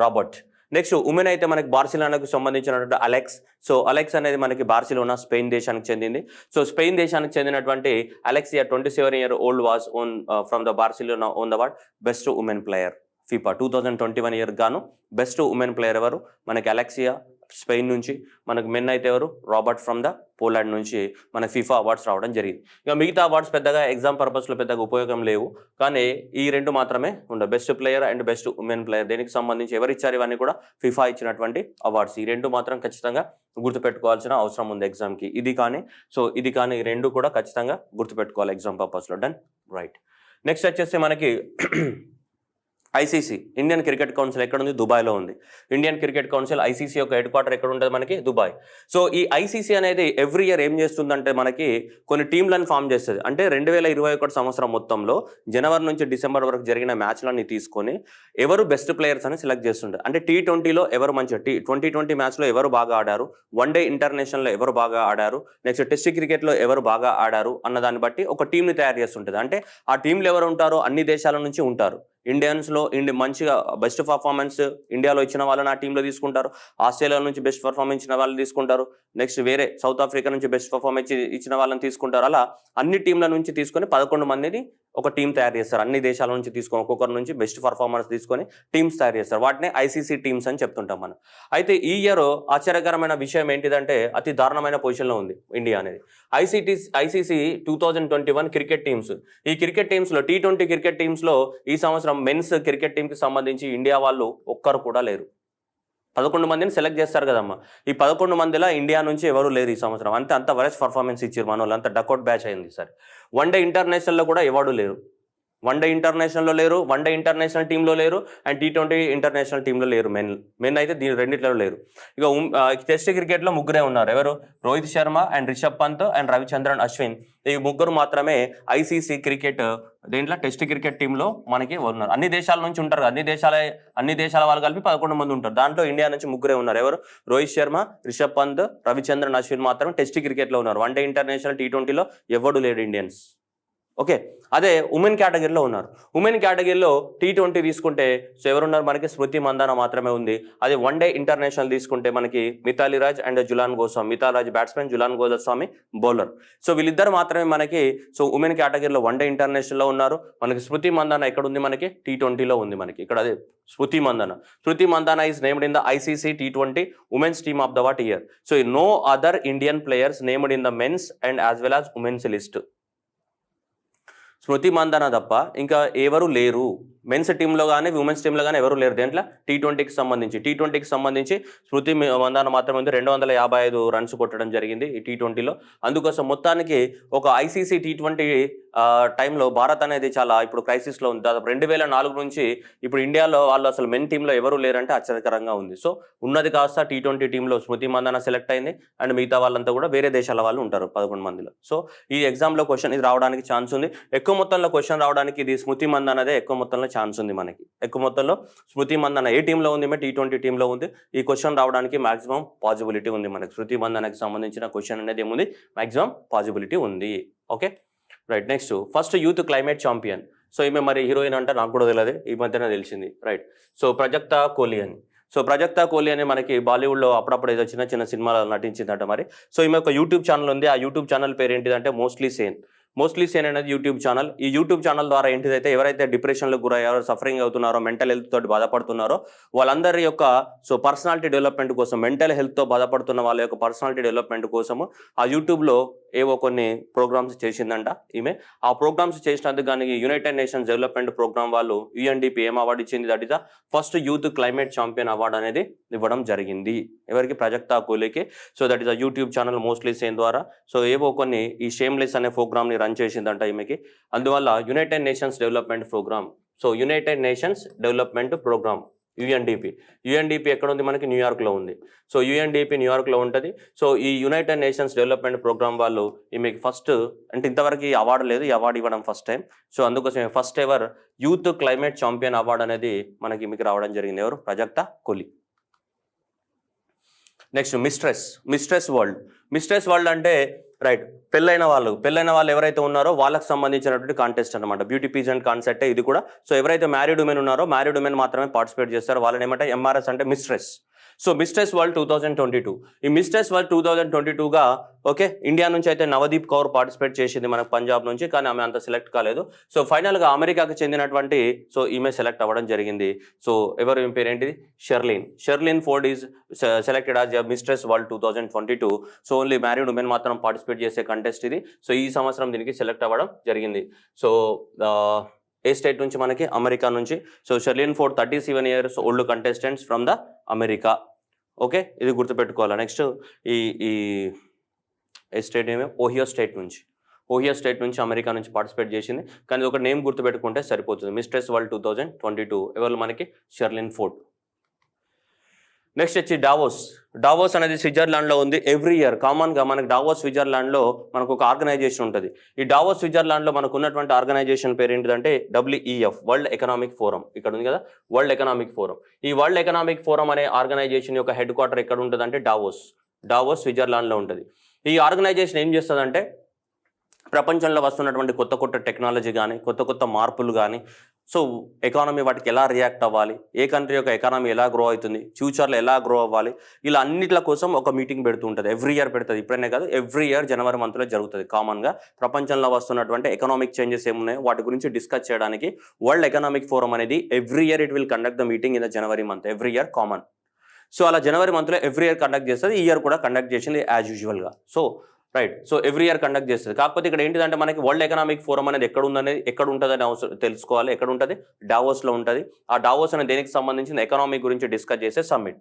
రాబర్ట్. నెక్స్ట్ ఉమెన్ అయితే మనకి బార్సిలోనాకు సంబంధించినటువంటి అలెక్స్. సో అలెక్స్ అనేది మనకి బార్సిలోనా స్పెయిన్ దేశానికి చెందింది. సో స్పెయిన్ దేశానికి చెందినటువంటి alexia 27-year-old was own from the Barcelona own the award best women player FIFA 2021 year గాను బెస్ట్ ఉమెన్ ప్లేయర్ ఎవరు? మనకి అలెక్సియా స్పెయిన్ నుంచి. మనకు మెన్ అయితే ఎవరు? రాబర్ట్ ఫ్రమ్ ద పోలాండ్ నుంచి మనకి ఫిఫా అవార్డ్స్ రావడం జరిగింది. ఇక మిగతా అవార్డ్స్ పెద్దగా ఎగ్జామ్ పర్పస్లో పెద్దగా ఉపయోగం లేవు, కానీ ఈ రెండు మాత్రమే ఉండవు, best player and best women player. దీనికి సంబంధించి ఎవరు ఇచ్చారు ఇవన్నీ కూడా ఫిఫా ఇచ్చినటువంటి అవార్డ్స్. ఈ రెండు మాత్రం ఖచ్చితంగా గుర్తుపెట్టుకోవాల్సిన అవసరం ఉంది ఎగ్జామ్కి. ఇది కానీ ఈ రెండు కూడా ఖచ్చితంగా గుర్తుపెట్టుకోవాలి ఎగ్జామ్ పర్పస్లో. Done, right. నెక్స్ట్ వచ్చేసి మనకి ఐసీసీ ఇండియన్ క్రికెట్ కౌన్సిల్ ఎక్కడ ఉంది? దుబాయ్లో ఉంది. ఇండియన్ క్రికెట్ కౌన్సిల్ ఐసీసీ యొక్క హెడ్ క్వార్టర్ ఎక్కడ ఉంటుంది? మనకి దుబాయ్. సో ఈ ఐసీసీ అనేది ఎవ్రీ ఇయర్ ఏం చేస్తుందంటే మనకి కొన్ని టీంలను ఫామ్ చేస్తుంది. అంటే 2021 సంవత్సరం మొత్తంలో జనవరి నుంచి డిసెంబర్ వరకు జరిగిన మ్యాచ్లన్నీ తీసుకొని ఎవరు బెస్ట్ ప్లేయర్స్ అని సెలెక్ట్ చేస్తుంటారు. అంటే T20లో ఎవరు మంచిగా 2020 మ్యాచ్లో ఎవరు బాగా ఆడారు, వన్డే ఇంటర్నేషనల్లో ఎవరు బాగా ఆడారు, నెక్స్ట్ టెస్ట్ క్రికెట్లో ఎవరు బాగా ఆడారు అన్న దాన్ని బట్టి ఒక టీంని తయారు చేస్తుంటుంది. అంటే ఆ టీంలో ఎవరు ఉంటారో అన్ని దేశాల నుంచి ఉంటారు. ఇండియన్స్లో మంచిగా బెస్ట్ పర్ఫార్మెన్స్ ఇండియాలో ఇచ్చిన వాళ్ళని ఆ టీంలో తీసుకుంటారు. ఆస్ట్రేలియా నుంచి బెస్ట్ పర్ఫార్మెన్స్ ఇచ్చిన వాళ్ళని తీసుకుంటారు. నెక్స్ట్ వేరే సౌత్ ఆఫ్రికా నుంచి బెస్ట్ పర్ఫార్మెన్స్ ఇచ్చిన వాళ్ళని తీసుకుంటారు. అలా అన్ని టీంల నుంచి తీసుకొని 11 మందిని ఒక టీం తయారు చేస్తారు. అన్ని దేశాల నుంచి తీసుకొని ఒక్కొక్కరి నుంచి బెస్ట్ పర్ఫార్మర్స్ తీసుకొని టీమ్స్ తయారు చేస్తారు. వాటిని ఐసీసీ టీమ్స్ అని చెప్తుంటాం మనం. అయితే ఈ ఇయర్ ఆశ్చర్యకరమైన విషయం ఏంటిదంటే అతి దారుణమైన పొజిషన్లో ఉంది ఇండియా అనేది. ఐసీసీ 2021 క్రికెట్ టీమ్స్, ఈ క్రికెట్ టీమ్స్లో T20 క్రికెట్ టీమ్స్లో ఈ సంవత్సరం మెన్స్ క్రికెట్ టీంకి సంబంధించి ఇండియా వాళ్ళు ఒక్కరు కూడా లేరు. 11 మందిని సెలెక్ట్ చేస్తారు కదమ్మా. ఈ 11 మందిలో ఇండియా నుంచి ఎవరు లేరు ఈ సంవత్సరం. అంత వరస్ట్ పర్ఫార్మెన్స్ ఇచ్చారు మన వాళ్ళు, అంత డకౌట్ బ్యాచ్ అయింది సరే. వన్డే ఇంటర్నేషనల్లో కూడా ఎవరు లేరు. వన్డే ఇంటర్నేషనల్లో లేరు, వన్డే ఇంటర్నేషనల్ టీంలో లేరు, అండ్ T20 ఇంటర్నేషనల్ టీంలో లేరు. మెన్ అయితే దీని రెండిట్లో లేరు. ఇక టెస్ట్ క్రికెట్లో ముగ్గురే ఉన్నారు. ఎవరు? Rohit Sharma and Rishabh Pant and Ravichandran Ashwin. ఈ ముగ్గురు మాత్రమే ఐసీసీ క్రికెట్ దీంట్లో టెస్ట్ క్రికెట్ టీంలో మనకి ఉన్నారు. అన్ని దేశాల నుంచి ఉంటారు. అన్ని దేశాల వాళ్ళు కలిపి 11 మంది ఉంటారు. దాంట్లో ఇండియా నుంచి ముగ్గురే ఉన్నారు. ఎవరు? రోహిత్ శర్మ, రిషబ్ పంత్, రవిచంద్రన్ అశ్విన్ మాత్రం టెస్ట్ క్రికెట్లో ఉన్నారు. వన్డే ఇంటర్నేషనల్ T20లో ఎవడు లేడు ఇండియన్స్. ఓకే, అదే ఉమెన్ కేటగిరీలో ఉన్నారు. ఉమెన్ కేటగిరీలో T20 తీసుకుంటే సో ఎవరున్నారు? మనకి స్మృతి మందాన మాత్రమే ఉంది. అదే వన్డే ఇంటర్నేషనల్ తీసుకుంటే మనకి Mithali Raj and Jhulan Goswami. Mithali Raj batsmen, Jhulan Goswami bowler. So వీళ్ళిద్దరు మాత్రమే మనకి సో ఉమెన్ కేటగిరీలో వన్డే ఇంటర్నేషనల్లో ఉన్నారు. మనకి స్మృతి మందాన ఎక్కడ ఉంది? మనకి T20లో ఉంది. మనకి ఇక్కడ అదే Smriti Mandhana is named in the ICC T20 women's team of the what year. So no other Indian players named in the men's and as well as women's list. Smriti Mandhana తప్ప ఇంకా ఎవరు లేరు. మెన్స్ టీంలో కానీ ఉమెన్స్ టీంలో కానీ ఎవరు లేరు. దేంట్లో? T20కి సంబంధించి స్మృతి మందాన మాత్రమే ఉంది. 255 రన్స్ కొట్టడం జరిగింది ఈ T20లో. అందుకోసం మొత్తానికి ఒక ఐసీసీ T20 టైంలో భారత్ అనేది చాలా ఇప్పుడు క్రైసిస్లో ఉంది. దాదాపు 2004 నుంచి ఇప్పుడు ఇండియాలో వాళ్ళు అసలు మెన్ టీంలో ఎవరు లేరంటే ఆశ్చర్యకరంగా ఉంది. సో ఉన్నది కాస్త T20 టీంలో స్మృతి మందాన సెలెక్ట్ అయింది, అండ్ మిగతా వాళ్ళంతా కూడా వేరే దేశాల వాళ్ళు ఉంటారు 11 మందిలో. సో ఈ ఎగ్జామ్లో క్వశ్చన్ ఇది రావడానికి ఛాన్స్ ఉంది. ఎక్కువ మొత్తంలో క్వశ్చన్ రావడానికి ఇది స్మృతి మందానదే ఎక్కువ మొత్తంలో ఛాన్స్ ఉంది. మనకి ఎక్కువ మొత్తంలో స్మృతి మందాన ఏ టీంలో ఉంది? T20 టీంలో ఉంది. ఈ క్వశ్చన్ రావడానికి మాక్సిమం పాసిబిలిటీ ఉంది. మనకి స్మృతి మందానకి సంబంధించిన క్వశ్చన్ అనేది ఏముంది? మాక్సిమం పాసిబిలిటీ ఉంది. Okay, right. Next first youth climate champion. So ఈమె మరి హీరోయిన్ అంటే నాకు కూడా తెలియదు, ఈ మధ్యన తెలిసింది. రైట్. సో ప్రాజక్తా కోహ్లీ అని. సో ప్రాజక్తా కోహ్లీ అని మనకి బాలీవుడ్లో అప్పుడప్పుడు ఏదో చిన్న సినిమాలో నటించిందంట మరి. సో ఈమె ఒక యూట్యూబ్ ఛానల్ ఉంది. ఆ యూట్యూబ్ ఛానల్ పేరు ఏంటిదంటే మోస్ట్లీ సేన్ అనేది యూట్యూబ్ ఛానల్. ఈ యూట్యూబ్ ఛానల్ ద్వారా ఏంటిదైతే ఎవరైతే డిప్రెషన్లకు గురయ్యారో, సఫరింగ్ అవుతున్నారో, మెంటల్ హెల్త్ తోటి బాధపడుతున్నారో వాళ్ళందరి యొక్క సో పర్సనాలిటీ డెవలప్మెంట్ కోసం, మెంటల్ హెల్త్తో బాధపడుతున్న వాళ్ళ యొక్క పర్సనాలిటీ డెవలప్మెంట్ కోసము ఆ యూట్యూబ్లో ఏవో కొన్ని ప్రోగ్రామ్స్ చేసిందంట ఈమె. ఆ ప్రోగ్రామ్స్ చేసినందుకు కానీ యునైటెడ్ నేషన్స్ డెవలప్మెంట్ ప్రోగ్రామ్ వాళ్ళు UNDP ఏం అవార్డు ఇచ్చింది? That is the first youth climate champion award అనేది ఇవ్వడం జరిగింది. ఎవరికి? ప్రాజక్తా కోహ్లీకి. So that is the YouTube channel mostly sane ద్వారా సో ఏవో కొన్ని ఈ షేమ్లెస్ అనే ప్రోగ్రామ్ని రన్ చేసిందంట ఈమెకి. అందువల్ల United nations development programme UNDP ఎక్కడ ఉంది మనకి న్యూయార్క్లో ఉంది. సో యుఎన్డిపి న్యూయార్క్లో ఉంటుంది. సో ఈ యునైటెడ్ నేషన్స్ డెవలప్మెంట్ ప్రోగ్రామ్ వాళ్ళు మీకు ఫస్ట్ అంటే ఇంతవరకు ఈ అవార్డు లేదు, ఈ అవార్డు ఇవ్వడం ఫస్ట్ టైం. సో అందుకోసం first ever youth climate champion award అనేది మీకు రావడం జరిగింది. ఎవరు? ప్రజక్తా కొలి. నెక్స్ట్ మిస్ట్రెస్ వరల్డ్ అంటే రైట్ పెళ్ళైన వాళ్ళు ఎవరైతే ఉన్నారో వాళ్ళకి సంబంధించినటువంటి కాంటెస్ట్ అనమాట. బ్యూటీ పీజెంట్ కాన్సెప్టే ఇది కూడా. సో ఎవరైతే మ్యారీడ్ ఉమెన్ ఉన్నారో మ్యారీడ్ ఉమెన్ మాత్రమే పార్టిసిపేట్ చేస్తారో వాళ్ళని ఏమంటే ఎంఆర్ఎస్ అంటే మిస్ట్రెస్. సో మిస్ట్రెస్ వరల్డ్ 2022 ఈ మిస్ట్రెస్ వరల్డ్ 2022గా ఓకే ఇండియా నుంచి అయితే నవదీప్ కౌర్ పార్టిసిపేట్ చేసింది మనకు పంజాబ్ నుంచి, కానీ ఆమె అంత సెలెక్ట్ కాలేదు. సో ఫైనల్గా అమెరికాకి చెందినటువంటి సో ఈమె సెలెక్ట్ అవ్వడం జరిగింది. సో ఎవరు పేరు ఏంటిది? Sherlin Ford is selected as mistress world 2022. So only married women మాత్రం పార్టిసిపేట్ చేసే కంటెస్ట్ ఇది. సో ఈ సంవత్సరం దీనికి సెలెక్ట్ అవ్వడం జరిగింది. సో ఏ స్టేట్ నుంచి? మనకి అమెరికా నుంచి. So Sherlin Ford 37 years old contestants from the America. Okay ఇది గుర్తుపెట్టుకోవాలి. నెక్స్ట్ ఈ ఏ స్టేట్ ఏమే? ఓహియో స్టేట్ నుంచి అమెరికా నుంచి పార్టిసిపేట్ చేసింది. కానీ ఒక నేమ్ గుర్తుపెట్టుకుంటే సరిపోతుంది. మిస్ట్రెస్ వరల్డ్ 2022 ఎవరు? మనకి షెర్లిన్ ఫోర్డ్. నెక్స్ట్ వచ్చి డావోస్ అనేది స్విట్జర్లాండ్లో ఉంది. ఎవ్రీ ఇయర్ కామన్గా మనకి డావోస్ స్విట్జర్లాండ్లో మనకు ఒక ఆర్గనైజేషన్ ఉంటుంది. ఈ డావోస్ స్విట్జర్లాండ్లో మనకు ఉన్నటువంటి ఆర్గనైజేషన్ పేరు ఏంటిదంటే WEF, వరల్డ్ ఎకనామిక్ ఫోరం. ఇక్కడ ఉంది కదా వరల్డ్ ఎకనామిక్ ఫోరం. ఈ వరల్డ్ ఎకనామిక్ ఫోరం అనే ఆర్గనైజేషన్ యొక్క హెడ్ క్వార్టర్ ఎక్కడ ఉంటుందంటే డావోస్ స్విట్జర్లాండ్లో ఉంటుంది. ఈ ఆర్గనైజేషన్ ఏం చేస్తుందంటే ప్రపంచంలో వస్తున్నటువంటి కొత్త టెక్నాలజీ కానీ కొత్త మార్పులు కానీ సో ఎకానమీ వాటికి ఎలా రియాక్ట్ అవ్వాలి, ఏ కంట్రీ యొక్క ఎకానమీ ఎలా గ్రో అవుతుంది, ఫ్యూచర్లో ఎలా గ్రో అవ్వాలి, ఇలా అన్నిట్ల కోసం ఒక మీటింగ్ పెడుతూ ఉంటుంది. ఎవ్రీ ఇయర్ పెడుతుంది. ఇప్పుడనే కాదు, ఎవ్రీ ఇయర్ జనవరి మంత్లో జరుగుతుంది. కామన్గా ప్రపంచంలో వస్తున్నటువంటి ఎకనామిక్ చేంజెస్ ఏమున్నాయో వాటి గురించి డిస్కస్ చేయడానికి వరల్డ్ ఎకనామిక్ ఫోరం అనేది every year it will conduct the meeting in the January month. Every year common. So అలా జనవరి మంత్లో ఎవ్రీ ఇయర్ కండక్ట్ చేస్తుంది. ఈ ఇయర్ కూడా కండక్ట్ చేసింది యాజ్ యూజువల్గా. So right. So every year conduct చేస్తుంది. కాకపోతే ఇక్కడ ఏంటిదంటే మనకి వరల్డ్ ఎకనామిక్ ఫోరం అనేది ఎక్కడ ఉంటుందని అవసరం తెలుసుకోవాలి. ఎక్కడ ఉంటుంది? డావోస్లో ఉంటుంది. ఆ డావోస్ అనేది దేనికి సంబంధించిన ఎకనామీ గురించి డిస్కస్ చేసే సమ్మిట్.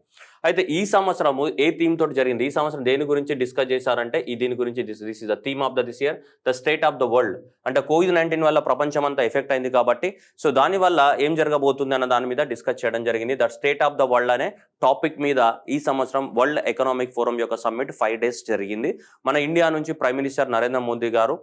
అయితే ఈ సంవత్సరము ఏ థీమ్ తోటి జరిగింది? ఈ సంవత్సరం దేని గురించి డిస్కస్ చేశారంటే దీని గురించి this is the theme of this year, the state of the world. అంటే COVID-19 వల్ల ప్రపంచం అంతా ఎఫెక్ట్ అయింది కాబట్టి సో దానివల్ల ఏం జరగబోతుంది అన్న దాని మీద డిస్కస్ చేయడం జరిగింది. The state of the world అనే టాపిక్ మీద ఈ సంవత్సరం వరల్డ్ ఎకనామిక్ ఫోరం యొక్క సమ్మిట్ 5 days జరిగింది. మన ఇండియా నుంచి ప్రైమ్ మినిస్టర్ నరేంద్ర మోదీ గారు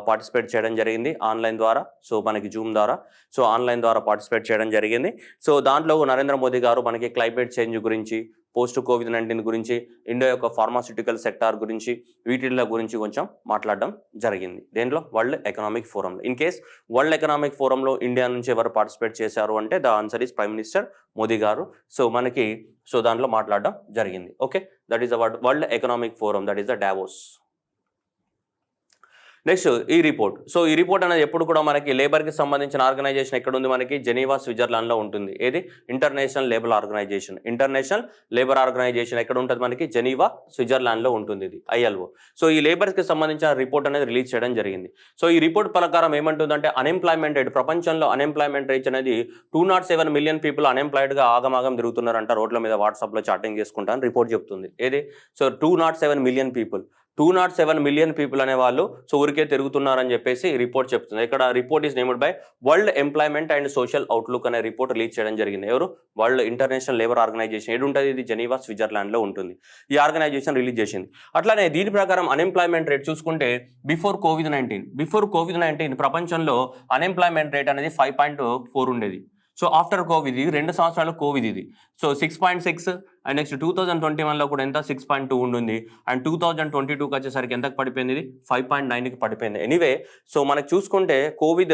పార్టిసిపేట్ చేయడం జరిగింది ఆన్లైన్ ద్వారా. సో మనకి జూమ్ ద్వారా సో ఆన్లైన్ ద్వారా పార్టిసిపేట్ చేయడం జరిగింది. సో దాంట్లో నరేంద్ర మోదీ గారు మనకి క్లైమేట్ చేంజ్ గురించి, పోస్ట్ COVID-19 గురించి, ఇండియా యొక్క ఫార్మాస్యూటికల్ సెక్టార్ గురించి, వీటిల గురించి కొంచెం మాట్లాడడం జరిగింది. దేంట్లో? వరల్డ్ ఎకనామిక్ ఫోరంలో. ఇన్ కేస్ వరల్డ్ ఎకనామిక్ ఫోరంలో ఇండియా నుంచి ఎవరు పార్టిసిపేట్ చేశారు అంటే the answer is prime minister Modi garu. So మనకి సో దాంట్లో మాట్లాడడం జరిగింది. Okay that is the world economic forum, that is the Davos. Next ఈ రిపోర్ట్. సో ఈ రిపోర్ట్ అనేది ఎప్పుడు కూడా మనకి లేబర్కి సంబంధించిన ఆర్గనైజేషన్ ఎక్కడ ఉంది? మనకి జెనీవా స్విట్జర్లాండ్లో ఉంటుంది. ఏది? ఇంటర్నేషనల్ లేబర్ ఆర్గనైజేషన్ ఎక్కడ ఉంటుంది? మనకి జెనీవా స్విట్జర్లాండ్లో ఉంటుంది. ఇది ILO. సో ఈ లేబర్కి సంబంధించిన రిపోర్ట్ అనేది రిలీజ్ చేయడం జరిగింది. సో ఈ రిపోర్ట్ ప్రకారం ఏమంటుందంటే అన్ఎంప్లాయ్మెంట్ రేట్, ప్రపంచంలో అన్ఎంప్లాయ్మెంట్ రేట్ అనేది 207 million people అన్ఎంప్లాయిడ్గా ఆగమాగం తిరుగుతున్నారంట, రోడ్ల మీద వాట్సాప్లో చాటింగ్ చేసుకుంటారని రిపోర్ట్ చెప్తుంది. ఏది? So 207 million people 207 million people అనే వాళ్ళు సో ఊరికే తిరుగుతున్నారని చెప్పేసి రిపోర్ట్ చెప్తుంది. ఇక్కడ report is named by world employment and social outlook అనే రిపోర్ట్ రిలీజ్ చేయడం జరిగింది. ఎవరు? World International labour Organisation. ఏడు ఉంటుంది? ఇది జెనీవా స్విట్జర్లాండ్లో ఉంటుంది. ఈ ఆర్గనైజేషన్ రిలీజ్ చేసింది. అట్లానే దీని ప్రకారం అన్ఎంప్లాయ్మెంట్ రేట్ చూసుకుంటే బిఫోర్ కోవిడ్-19 ప్రపంచంలో అన్ఎంప్లాయ్మెంట్ రేట్ అనేది 5.4 ఉండేది. సో ఆఫ్టర్ కోవిడ్, ఇది 2 సంవత్సరాలు కోవిడ్ ఇది. సో 6.6 అండ్ నెక్స్ట్ 2021లో కూడా ఎంత 6.2 ఉంటుంది. అండ్ 2022కి వచ్చేసరికి ఎంతకు పడిపోయింది? ఇది 5.9కి పడిపోయింది. ఎనీవే సో మనకు చూసుకుంటే కోవిడ్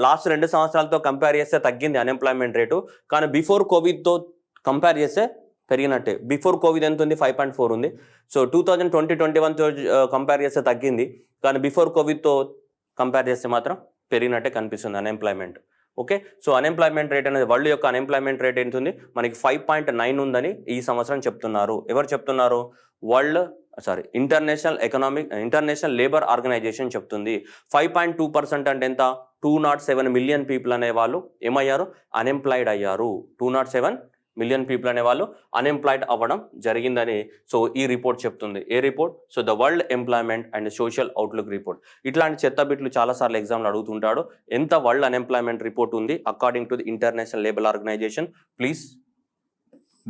లాస్ట్ 2 సంవత్సరాలతో కంపేర్ చేస్తే తగ్గింది అన్ఎంప్లాయ్మెంట్ రేటు, కానీ బిఫోర్ కోవిడ్తో కంపేర్ చేస్తే పెరిగినట్టే. బిఫోర్ కోవిడ్ ఎంత ఉంది? 5.4 ఉంది. సో 2020-21తో కంపేర్ చేస్తే తగ్గింది, కానీ బిఫోర్ కోవిడ్తో కంపేర్ చేస్తే మాత్రం పెరిగినట్టే కనిపిస్తుంది unemployment. Okay so unemployment rate అనేది వరల్డ్ యొక్క అన్ఎంప్లాయ్మెంట్ రేట్ ఎంత ఉంది? మనకి 5.9 ఉందని ఈ సంవత్సరం చెప్తున్నారు. ఎవరు చెప్తున్నారు? ఇంటర్నేషనల్ లేబర్ ఆర్గనైజేషన్ చెప్తుంది. 5.2% అంటే ఎంత? 207 million people అనే వాళ్ళు ఏమయ్యారు? అన్ఎంప్లాయిడ్ అయ్యారు. 207 million people అనే వాళ్ళు అన్ఎంప్లాయిడ్ అవ్వడం జరిగిందని సో ఈ రిపోర్ట్ చెప్తుంది. ఏ report? So the world employment and social outlook report. ఇట్లాంటి చెత్త బిట్లు చాలాసార్లు ఎగ్జామ్లో అడుగుతుంటాడు. ఎంత వరల్డ్ అన్ఎంప్లాయ్మెంట్ రిపోర్ట్ ఉంది according to the international labour organisation? Please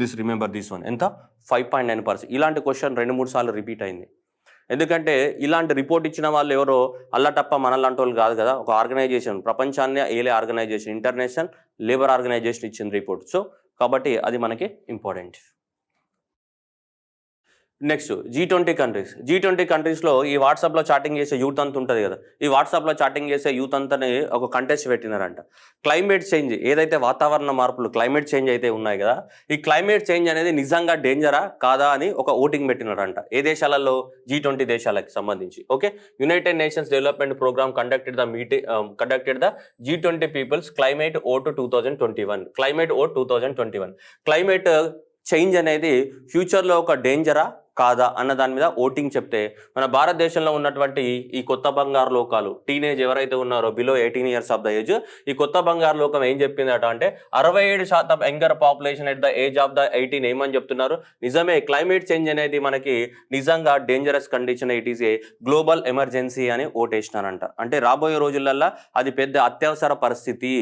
this remember this one ఎంత 5.9%. ఇలాంటి క్వశ్చన్ 2-3 సార్లు రిపీట్ అయింది. ఎందుకంటే ఇలాంటి రిపోర్ట్ ఇచ్చిన వాళ్ళు ఎవరో అల్లటప్ప మనలాంటి వాళ్ళు కాదు కదా, ఒక ఆర్గనైజేషన్, ప్రపంచాన్ని ఏలే ఆర్గనైజేషన్, ఇంటర్నేషనల్ లేబర్ ఆర్గనైజేషన్ ఇచ్చిన రిపోర్ట్. సో కాబట్టి అది మనకి important. Next G20 countries. G20 కంట్రీస్లో ఈ వాట్సాప్లో చాటింగ్ చేసే యూత్ అంతా ఉంటుంది కదా, ఈ వాట్సాప్లో చాటింగ్ చేసే యూత్ అంతని ఒక కంటెస్ట్ పెట్టినారంట. క్లైమేట్ చేంజ్, ఏదైతే వాతావరణ మార్పులు క్లైమేట్ చేంజ్ అయితే ఉన్నాయి కదా, ఈ క్లైమేట్ చేంజ్ అనేది నిజంగా డేంజరా కాదా అని ఒక ఓటింగ్ పెట్టినారంట. ఏ దేశాలలో? G20 దేశాలకు సంబంధించి. Okay, United nations development programme conducted the G20 people's climate vote 2021. Climate vote 2021. Climate change అనేది ఫ్యూచర్లో ఒక డేంజరా కాదా అన్న దాని మీద ఓటింగ్ చెప్తే, మన భారతదేశంలో ఉన్నటువంటి ఈ కొత్త బంగారు లోకాలు, టీనేజ్ ఎవరైతే ఉన్నారో below 18 years of the age, ఈ కొత్త బంగారు లోకం ఏం చెప్పిందట అంటే 67% younger population at the age of the 18 ఏమని చెప్తున్నారు? నిజమే, క్లైమేట్ చేంజ్ అనేది మనకి నిజంగా dangerous condition, it is a global emergency అని ఓటేసినారంట. అంటే రాబోయే రోజులల్లో అది పెద్ద అత్యవసర పరిస్థితి,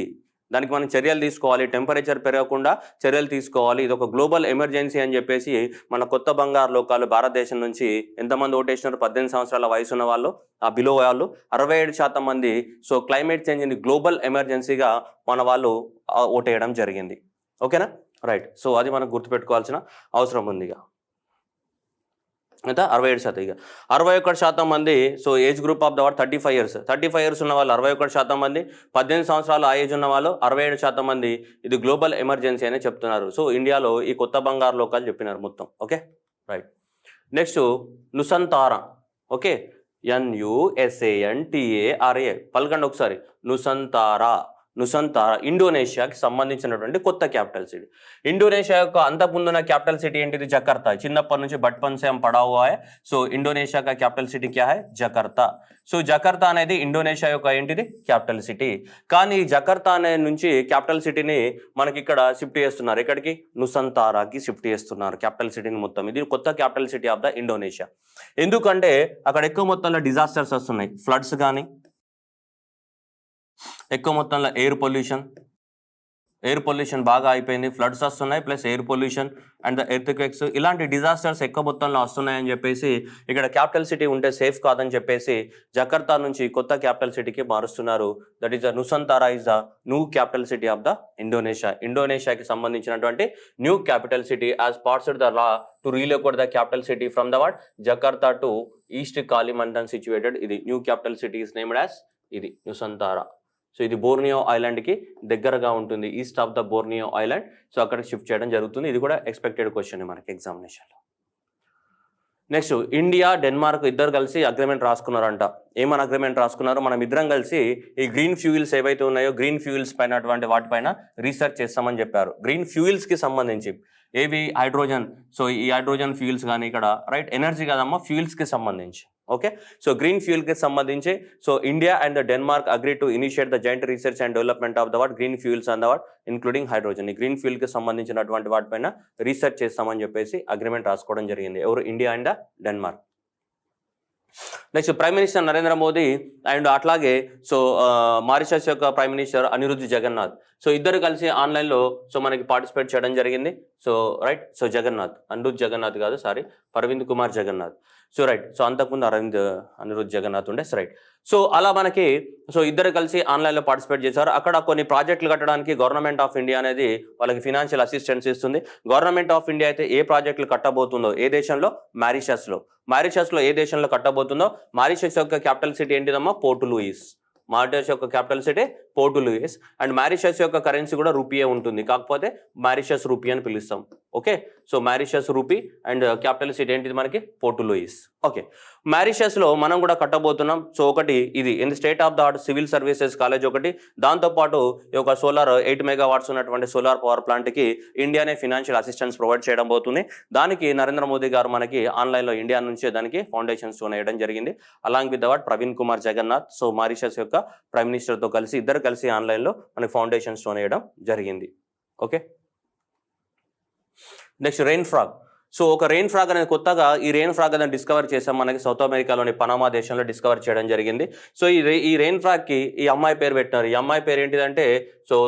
దానికి మనం చర్యలు తీసుకోవాలి, టెంపరేచర్ పెరగకుండా చర్యలు తీసుకోవాలి, ఇది ఒక గ్లోబల్ ఎమర్జెన్సీ అని చెప్పేసి మన కొత్త బంగారు లోకాలు భారతదేశం నుంచి ఎంతమంది ఓటేసినారు? 18 సంవత్సరాల వయసు ఉన్న వాళ్ళు, ఆ బిలో వాళ్ళు 67% మంది. సో క్లైమేట్ చేంజ్ని గ్లోబల్ ఎమర్జెన్సీగా మన వాళ్ళు ఓటేయడం జరిగింది. ఓకేనా, రైట్. సో అది మనం గుర్తుపెట్టుకోవాల్సిన అవసరం ఉంది. ఇక ఎంత 67%. ఇక 61% మంది. So age group of the what 35 years. 35 years ఉన్న వాళ్ళు 61% మంది, 18 సంవత్సరాలు ఆ ఏజ్ ఉన్న వాళ్ళు 67% మంది ఇది గ్లోబల్ ఎమర్జెన్సీ అని చెప్తున్నారు. సో ఇండియాలో ఈ కొత్త బంగారు లోకాలు చెప్పినారు మొత్తం. Okay, right. Next Nusantara. Okay, NUSANTARA పలకండి ఒకసారి. నుసంతారా. నుసంతారా ఇండోనేషియాకి సంబంధించినటువంటి కొత్త క్యాపిటల్ సిటీ. ఇండోనేషియా యొక్క అంతకుముందున్న క్యాపిటల్ సిటీ ఏంటిది? జకర్తా. చిన్నప్పటి నుంచి బట్పన్ से हम पढ़ा हुआ है. సో ఇండోనేషియా का कैपिटल सिटी क्या है? జకర్తా. సో జకర్తా అనేది ఇండోనేషియా యొక్క ఏంటిది? Capital city. కానీ జకర్తా అనే నుంచి క్యాపిటల్ సిటీని మనకి ఇక్కడ షిఫ్ట్ చేస్తున్నారు. ఎక్కడికి? నుసంతారాకి షిఫ్ట్ చేస్తున్నారు క్యాపిటల్ సిటీని మొత్తం. ఇది కొత్త capital city of the Indonesia. ఎందుకంటే అక్కడ ఎక్కువ మొత్తంలో డిజాస్టర్స్ వస్తున్నాయి, ఫ్లడ్స్ కానీ, ఎక్కువ మొత్తంలో ఎయిర్ పొల్యూషన్ బాగా అయిపోయింది, ఫ్లడ్స్ వస్తున్నాయి, plus air pollution and the earthquakes, ఇలాంటి డిజాస్టర్స్ ఎక్కువ మొత్తంలో వస్తున్నాయని చెప్పేసి ఇక్కడ క్యాపిటల్ సిటీ ఉంటే సేఫ్ కాదని చెప్పేసి జకర్తా నుంచి కొత్త క్యాపిటల్ సిటీకి మారుస్తున్నారు. That is the Nusantara is the new capital city of the Indonesia. ఇండోనేషియాకి సంబంధించినటువంటి new capital city as passed the law to relocate the capital city from the what Jakarta to east Kalimantan situated. ఇది new capital city is named as ఇది Nusantara. So ఇది Borneo ఐలాండ్కి దగ్గరగా ఉంటుంది, east of the Borneo island. So అక్కడికి shift చేయడం జరుగుతుంది. ఇది కూడా ఎక్స్పెక్టెడ్ క్వశ్చన్ మనకి ఎగ్జామినేషన్లో. నెక్స్ట్ ఇండియా డెన్మార్క్ ఇద్దరు కలిసి అగ్రిమెంట్ రాసుకున్నారంట. ఏమని అగ్రిమెంట్ రాసుకున్నారు? మనం ఇద్దరం కలిసి ఈ గ్రీన్ ఫ్యూయల్స్ ఏవైతే ఉన్నాయో గ్రీన్ ఫ్యూయల్స్ పైన అటువంటి వాటిపైన రీసెర్చ్ చేస్తామని చెప్పారు. గ్రీన్ ఫ్యూయల్స్కి సంబంధించి ఏవి? హైడ్రోజన్. సో ఈ హైడ్రోజన్ ఫ్యూయల్స్ కానీ ఇక్కడ రైట్ ఎనర్జీ కాదమ్మా, ఫ్యూయల్స్కి సంబంధించి. ఓకే, సో గ్రీన్ ఫ్యూయల్కి సంబంధించి so India and the Denmark agree to initiate the joint research and development of the what green fuels and the what including hydrogen. ఈ green ఫ్యూయల్కి సంబంధించినటువంటి వాటిపైన రీసెర్చ్ చేస్తామని చెప్పేసి అగ్రిమెంట్ రాసుకోవడం జరిగింది. ఎవరు? India and Denmark. Next prime minister Narendra Modi and అట్లాగే సో మారిషస్ యొక్క prime minister Anerood Jugnauth. So ఇద్దరు కలిసి ఆన్లైన్లో సో మనకి పార్టిసిపేట్ చేయడం జరిగింది. So right, so Jugnauth, Anirudh Jagannadh కాదు, sorry, Parvind Kumar Jagannadh. So right, so అంతకుముందు అనిరుద్ధ్ జగన్నాథ్ ఉండే. రైట్, సో అలా మనకి సో ఇద్దరు కలిసి ఆన్లైన్లో పార్టిసిపేట్ చేశారు. అక్కడ కొన్ని ప్రాజెక్టులు కట్టడానికి గవర్నమెంట్ ఆఫ్ ఇండియా అనేది వాళ్ళకి ఫినాన్షియల్ అసిస్టెన్స్ ఇస్తుంది. గవర్నమెంట్ ఆఫ్ ఇండియా అయితే ఏ ప్రాజెక్టులు కట్టబోతుందో ఏ దేశంలో? మారిషస్లో ఏ దేశంలో కట్టబోతుందో. మారిషస్ యొక్క క్యాపిటల్ సిటీ ఏంటిదమ్మా? Port Louis. మారిషస్ యొక్క capital city Port Louis. And Mauritius యొక్క కరెన్సీ కూడా రూపీయే ఉంటుంది, కాకపోతే మారిషస్ రూపీ అని పిలుస్తాం. Okay, so Mauritius rupee and capital city ఏంటిది మనకి? Port Louis. ఓకే, మారిషస్లో మనం కూడా కట్టబోతున్నాం. సో ఒకటి ఇది in state of the art civil services college ఒకటి, దాంతోపాటు ఈ యొక్క సోలార్ 8 megawatts ఉన్నటువంటి సోలార్ పవర్ ప్లాంట్కి ఇండియానే ఫినాన్షియల్ అసిస్టెన్స్ ప్రొవైడ్ చేయడం పోతుంది. దానికి నరేంద్ర మోదీ గారు మనకి ఆన్లైన్లో ఇండియా నుంచే దానికి ఫౌండేషన్ స్టోన్ వేయడం జరిగింది. Along with the what Pravind Kumar Jagannadh. So Mauritius యొక్క ప్రైమ్ మినిస్టర్తో కలిసి ఇద్దరు కలిసి ఆన్లైన్లో మనకి ఫౌండేషన్ స్టోన్ వేయడం జరిగింది. Okay, next rain frog. So ఒక రెయిన్ ఫ్రాగ్ అనేది కొత్తగా ఈ రెయిన్ ఫ్రాగ్ అనేది డిస్కవర్ చేసాం, మనకి సౌత్ అమెరికాలోని పనామా దేశంలో డిస్కవర్ చేయడం జరిగింది. సో ఈ రెయిన్ ఫ్రాగ్కి ఈ అమ్మాయి పేరు పెట్టినారు. ఈ అమ్మాయి పేరు ఏంటిదంటే సో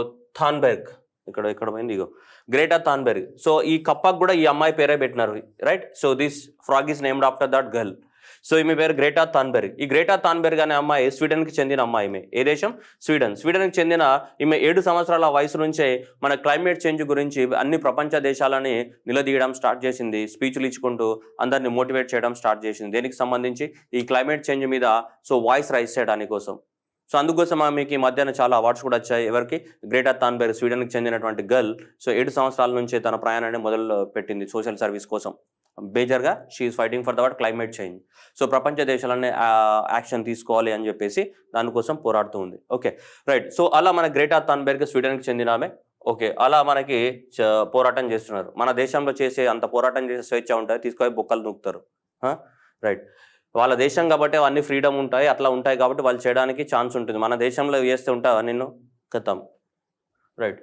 థాన్బెర్గ్. ఇక్కడ పోయింది ఇగో గ్రేటా థాన్బెర్గ్. సో ఈ కప్పకు కూడా ఈ అమ్మాయి పేరే పెట్టినారు, right. So this frog is named after that girl. So ఈమె పేరు గ్రేటా థాన్బెర్గ్. ఈ గ్రేటా థాన్బెర్గ్ అనే అమ్మాయి స్వీడన్కి చెందిన అమ్మాయి. ఈమె ఏ దేశం? స్వీడన్కి చెందిన ఈమె 7 సంవత్సరాల వయసు నుంచే మన క్లైమేట్ చేంజ్ గురించి అన్ని ప్రపంచ దేశాలని నిలదీయడం స్టార్ట్ చేసింది. స్పీచ్లు ఇచ్చుకుంటూ అందరిని మోటివేట్ చేయడం స్టార్ట్ చేసింది. దేనికి సంబంధించి? ఈ క్లైమేట్ చేంజ్ మీద సో వాయిస్ రైజ్ చేయడానికి కోసం. సో అందుకోసం మీకు ఈ మధ్యాహ్నం చాలా అవార్డ్స్ కూడా వచ్చాయి. ఎవరికి? గ్రేటా థాన్బెర్గ్, స్వీడన్కి చెందినటువంటి గర్ల్. సో 7 సంవత్సరాల నుంచే తన ప్రయాణాన్ని మొదలు పెట్టింది సోషల్ సర్వీస్ కోసం. మేజర్గా she is fighting for the word climate change. So ప్రపంచ దేశాలన్నీ యాక్షన్ తీసుకోవాలి అని చెప్పేసి దానికోసం పోరాడుతూ ఉంది. Okay, right. సో అలా మన గ్రేటా థాన్బెర్గ్ స్వీడన్కి చెందిన ఆమె. ఓకే, అలా మనకి పోరాటం చేస్తున్నారు. మన దేశంలో చేసే అంత పోరాటం చేసే స్వేచ్ఛ ఉంటుంది, తీసుకొని బొక్కలు నూకుతారు, రైట్. వాళ్ళ దేశం కాబట్టి అవన్నీ ఫ్రీడమ్ ఉంటాయి, అట్లా ఉంటాయి కాబట్టి వాళ్ళు చేయడానికి ఛాన్స్ ఉంటుంది. మన దేశంలో చేస్తే ఉంటావా నిన్ను కథం, రైట్.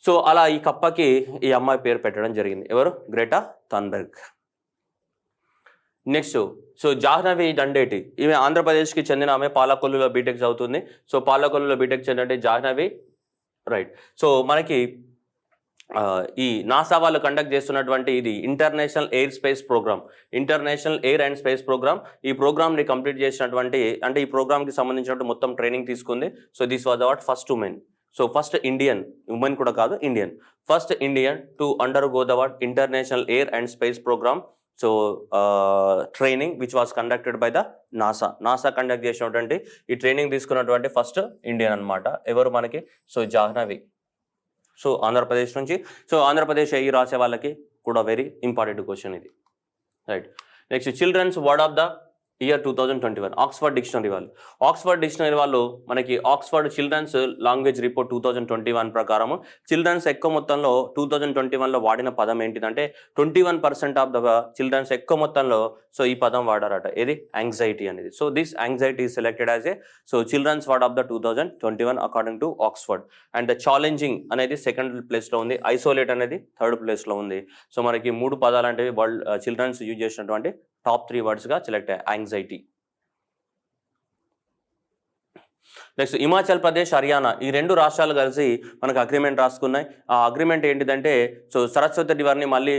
సో అలా ఈ కప్పకి ఈ అమ్మాయి పేరు పెట్టడం జరిగింది. ఎవరు? Greta Thunberg. Next so Jahnavi Dandeti. ఈమె ఆంధ్రప్రదేశ్కి చెందిన ఆమె. పాలకొల్లులో బీటెక్ చదువుతుంది. సో పాలకొల్లులో బీటెక్ చెందిన జాహ్నవి, రైట్. సో మనకి ఈ నాసా వాళ్ళు కండక్ట్ చేస్తున్నటువంటి ఇది international air space programme, international air and space programme. ఈ ప్రోగ్రామ్ని కంప్లీట్ చేసినటువంటి, అంటే ఈ ప్రోగ్రామ్కి సంబంధించినటువంటి మొత్తం ట్రైనింగ్ తీసుకుంది. So this was our first women. So first Indian women కూడా కాదు, Indian, first Indian to undergo the what international air and space programme. So training which was conducted by the NASA conduct చేసినటువంటి ఈ training తీసుకున్నటువంటి first Indian అనమాట. ఎవరు మనకి? So Jahnavi. So Andhra Pradesh నుంచి. So Andhra Pradesh ఈ రాసే వాళ్ళకి కూడా వెరీ ఇంపార్టెంట్ క్వశ్చన్ ఇది, right. Next children's word of the year 2021 Oxford dictionary వాళ్ళు. ఆక్స్ఫర్డ్ డిక్షనరీ వాళ్ళు మనకి ఆక్స్ఫర్డ్ చిల్డ్రన్స్ లాంగ్వేజ్ రిపోర్ట్ 2021 ప్రకారం చిల్డ్రన్స్ ఎక్కువ మొత్తంలో 2021లో వాడిన పదం ఏంటిదంటే 21% ఆఫ్ ద చిల్డ్రన్స్ ఎక్కువ మొత్తంలో సో ఈ పదం వాడారట. ఏది? యాంగ్జైటీ అనేది. So this anxiety is selected as a so children's word of the 2021 according to Oxford. And the challenging అనేది 2nd ప్లేస్లో ఉంది. ఐసోలేట్ అనేది 3rd ప్లేస్లో ఉంది. సో మనకి 3 పదాలు అంటే వరల్డ్ చిల్డ్రన్స్ యూజ్ చేసినటువంటి టాప్ 3 వర్డ్స్గా సెలెక్ట్ అయ్యాయి. యాంగ్జైటీ. నెక్స్ట్ హిమాచల్ ప్రదేశ్, హర్యానా ఈ 2 రాష్ట్రాలు కలిసి మనకు అగ్రిమెంట్ రాసుకున్నాయి. ఆ అగ్రిమెంట్ ఏంటిదంటే సో సరస్వతి రివర్ని మళ్ళీ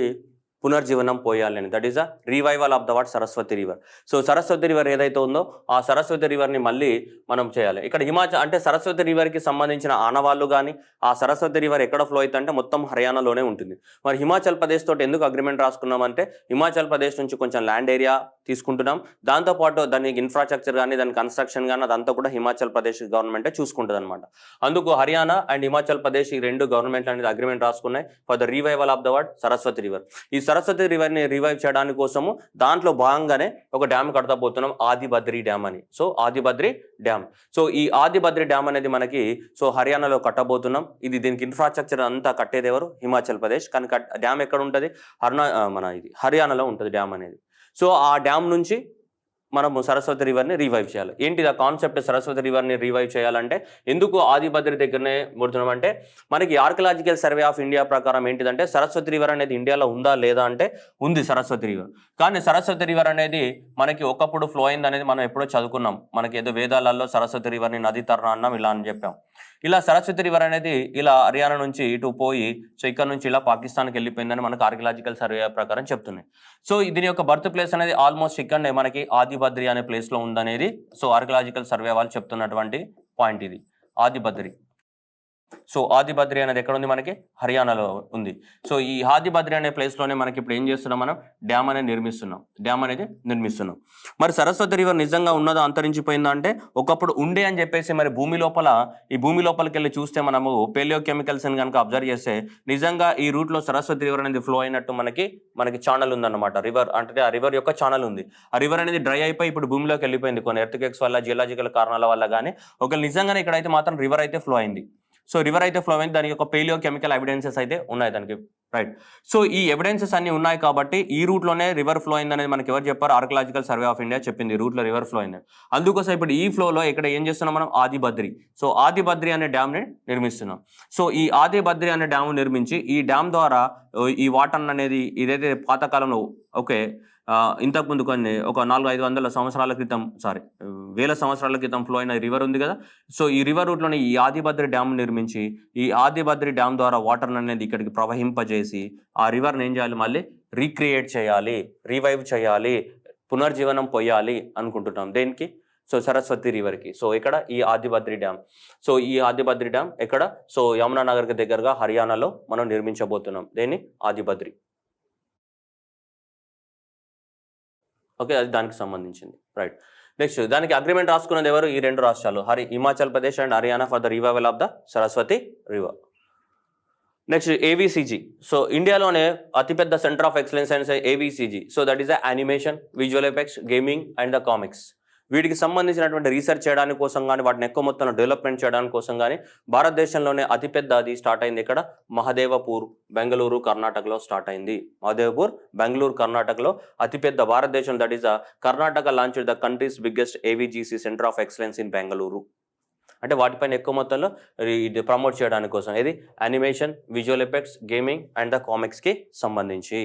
పునర్జీవనం పోయాలి అని. That is the revival of the what Saraswati river. So Saraswati river ఏదైతే ఉందో ఆ సరస్వతి రివర్ని మళ్ళీ మనం చేయాలి. ఇక్కడ హిమాచల్ అంటే సరస్వతి రివర్కి సంబంధించిన ఆనవాళ్ళు కానీ ఆ సరస్వతి రివర్ ఎక్కడ ఫ్లో అవుతుందంటే మొత్తం హర్యానాలోనే ఉంటుంది. మరి హిమాచల్ ప్రదేశ్ తోటి ఎందుకు అగ్రిమెంట్ రాసుకున్నామంటే హిమాచల్ ప్రదేశ్ నుంచి కొంచెం ల్యాండ్ ఏరియా తీసుకుంటున్నాం, దాంతోపాటు దానికి ఇన్ఫ్రాస్ట్రక్చర్ కానీ దాని కన్స్ట్రక్షన్ కానీ అదంతా కూడా హిమాచల్ ప్రదేశ్ గవర్నమెంటే చూసుకుంటుంది అనమాట. అందుకు హర్యానా అండ్ హిమాచల్ ప్రదేశ్ ఈ 2 గవర్నమెంట్ అనేది అగ్రిమెంట్ రాసుకున్నాయి for the revival of the what Saraswati river. ఈ సరస్వతి రివర్ని రివైవ్ చేయడానికి కోసము దాంట్లో భాగంగానే ఒక డ్యామ్ కడతాపోతున్నాం, ఆదిబద్రి డ్యామ్ అని. So Adibadri dam. సో ఈ ఆదిబద్రి డ్యామ్ అనేది మనకి సో హర్యానాలో కట్టబోతున్నాం. ఇది దీనికి ఇన్ఫ్రాస్ట్రక్చర్ అంతా కట్టేది ఎవరు? హిమాచల్ ప్రదేశ్. కానీ డ్యామ్ ఎక్కడ ఉంటుంది? హర్యానాలో ఉంటుంది డ్యామ్ అనేది. సో ఆ డ్యామ్ నుంచి మనము సరస్వతి రివర్ని రివైవ్ చేయాలి. ఏంటి ఆ కాన్సెప్ట్? సరస్వతి రివర్ని రివైవ్ చేయాలంటే ఎందుకు ఆదిబద్రి దగ్గరనే ముడుతున్నామంటే మనకి ఆర్కియలాజికల్ సర్వే ఆఫ్ ఇండియా ప్రకారం ఏంటిదంటే సరస్వతి రివర్ అనేది ఇండియాలో ఉందా లేదా అంటే ఉంది సరస్వతి రివర్. కానీ సరస్వతి రివర్ అనేది మనకి ఒకప్పుడు ఫ్లో అయింది అనేది మనం ఎప్పుడో చదువుకున్నాం. మనకి ఏదో వేదాలలో సరస్వతి రివర్ని నది తరణ అన్నాం, ఇలా అని చెప్పాం. ఇలా సరస్వతి రివర్ అనేది ఇలా హర్యానా నుంచి ఇటు పోయి సో ఇక్కడ నుంచి ఇలా పాకిస్తాన్కి వెళ్ళిపోయిందని మనకు ఆర్కియలాజికల్ సర్వే ప్రకారం చెప్తున్నాయి. సో దీని యొక్క బర్త్ ప్లేస్ అనేది ఆల్మోస్ట్ ఇక్కడనే మనకి ఆదిబద్రి అనే ప్లేస్లో ఉందనేది సో ఆర్కియలాజికల్ సర్వే వాళ్ళు చెప్తున్నటువంటి పాయింట్ ఇది ఆదిబద్రి. సో ఆదిబద్రి అనేది ఎక్కడ ఉంది? మనకి హర్యానాలో ఉంది. సో ఈ ఆదిబద్రి అనే ప్లేస్లోనే మనకి ఇప్పుడు ఏం చేస్తున్నాం? మనం డ్యామ్ అనేది నిర్మిస్తున్నాం. మరి సరస్వతి రివర్ నిజంగా ఉన్నదా అంతరించిపోయిందా అంటే ఒకప్పుడు ఉండే అని చెప్పేసి మరి ఈ భూమి లోపలికి వెళ్ళి చూస్తే మనము పేలియోకెమికల్స్ అని కనుక అబ్జర్వ్ చేస్తే నిజంగా ఈ రూట్లో సరస్వతి రివర్ అనేది ఫ్లో అయినట్టు మనకి ఛానల్ ఉందన్నమాట. రివర్ అంటే ఆ రివర్ యొక్క ఛానల్ ఉంది. ఆ రివర్ అనేది డ్రై అయిపోయి ఇప్పుడు భూమిలోకి వెళ్ళిపోయింది కొన్ని ఎర్త్క్వేక్స్ వల్ల, జియోలాజికల్ కారణాల వల్ల. కానీ ఒకవేళ నిజంగానే ఇక్కడైతే మాత్రం రివర్ అయితే ఫ్లో అయింది. సో రివర్ అయితే ఫ్లో అయింది, దాని యొక్క పేలియోకెమికల్ ఎవిడెన్సెస్ అయితే ఉన్నాయి దానికి, రైట్. సో ఈ ఎవిడెన్సెస్ అన్ని ఉన్నాయి కాబట్టి ఈ రూట్లోనే రివర్ ఫ్లో అయింది అనేది మనకి ఎవరు చెప్పారు? ఆర్కియలాజికల్ సర్వే ఆఫ్ ఇండియా చెప్పింది రూట్లో రివర్ ఫ్లో అయింది. అందుకోసం ఇప్పుడు ఈ ఫ్లోలో ఇక్కడ ఏం చేస్తున్నాం మనం? ఆదిబద్రి. సో ఆదిబద్రి అనే డ్యామ్ని నిర్మిస్తున్నాం. సో ఈ ఆదిబద్రి అనే డ్యామ్ నిర్మించి ఈ డ్యామ్ ద్వారా ఈ వాటర్ అనేది ఇదైతే పాతకాలంలో ఇంతకుముందు ఒక 400-500 సంవత్సరాల క్రితం వేల సంవత్సరాల క్రితం ఫ్లో అయిన రివర్ ఉంది కదా. సో ఈ రివర్ రూట్లోనే ఈ ఆదిబద్రి డ్యామ్ నిర్మించి ఈ ఆదిబద్రి డ్యామ్ ద్వారా వాటర్ అనేది ఇక్కడికి ప్రవహింపజేసి ఆ రివర్ని ఏం చేయాలి, మళ్ళీ రీక్రియేట్ చేయాలి, రివైవ్ చేయాలి, పునర్జీవనం పోయాలి అనుకుంటున్నాం. దేనికి? సో సరస్వతి రివర్కి. సో ఇక్కడ ఈ ఆదిబద్రి డ్యామ్. సో ఈ ఆదిబద్రి డ్యామ్ ఎక్కడ? సో యమునా నగర్కి దగ్గరగా హర్యానాలో మనం నిర్మించబోతున్నాం. దేన్ని? ఆదిబద్రి. ఓకే, అది దానికి సంబంధించింది. రైట్. నెక్స్ట్ దానికి అగ్రిమెంట్ రాసుకున్నది ఎవరు? ఈ రెండు రాష్ట్రాలు, Himachal Pradesh and Haryana for the revival of the Saraswati river. Next AVCG. So ఇండియాలోనే అతిపెద్ద centre of excellence and AVCG. So that is the animation, visual effects, gaming and the comics. వీటికి సంబంధించినటువంటి రీసెర్చ్ చేయడానికి కోసం కానీ వాటిని ఎక్కువ మొత్తంలో డెవలప్మెంట్ చేయడానికి కోసం కానీ భారతదేశంలోనే అతిపెద్ద అది స్టార్ట్ అయింది ఇక్కడ మహదేవపూర్, బెంగళూరు, కర్ణాటకలో స్టార్ట్ అయింది. మహదేవపూర్, బెంగళూరు, కర్ణాటకలో అతిపెద్ద భారతదేశం. That is the Karnataka launch the countries biggest AVGC centre of excellence in Bengaluru. అంటే వాటిపైన ఎక్కువ మొత్తంలో ఇది ప్రమోట్ చేయడానికి కోసం. ఇది animation, visual effects, gaming and the కామిక్స్కి సంబంధించి.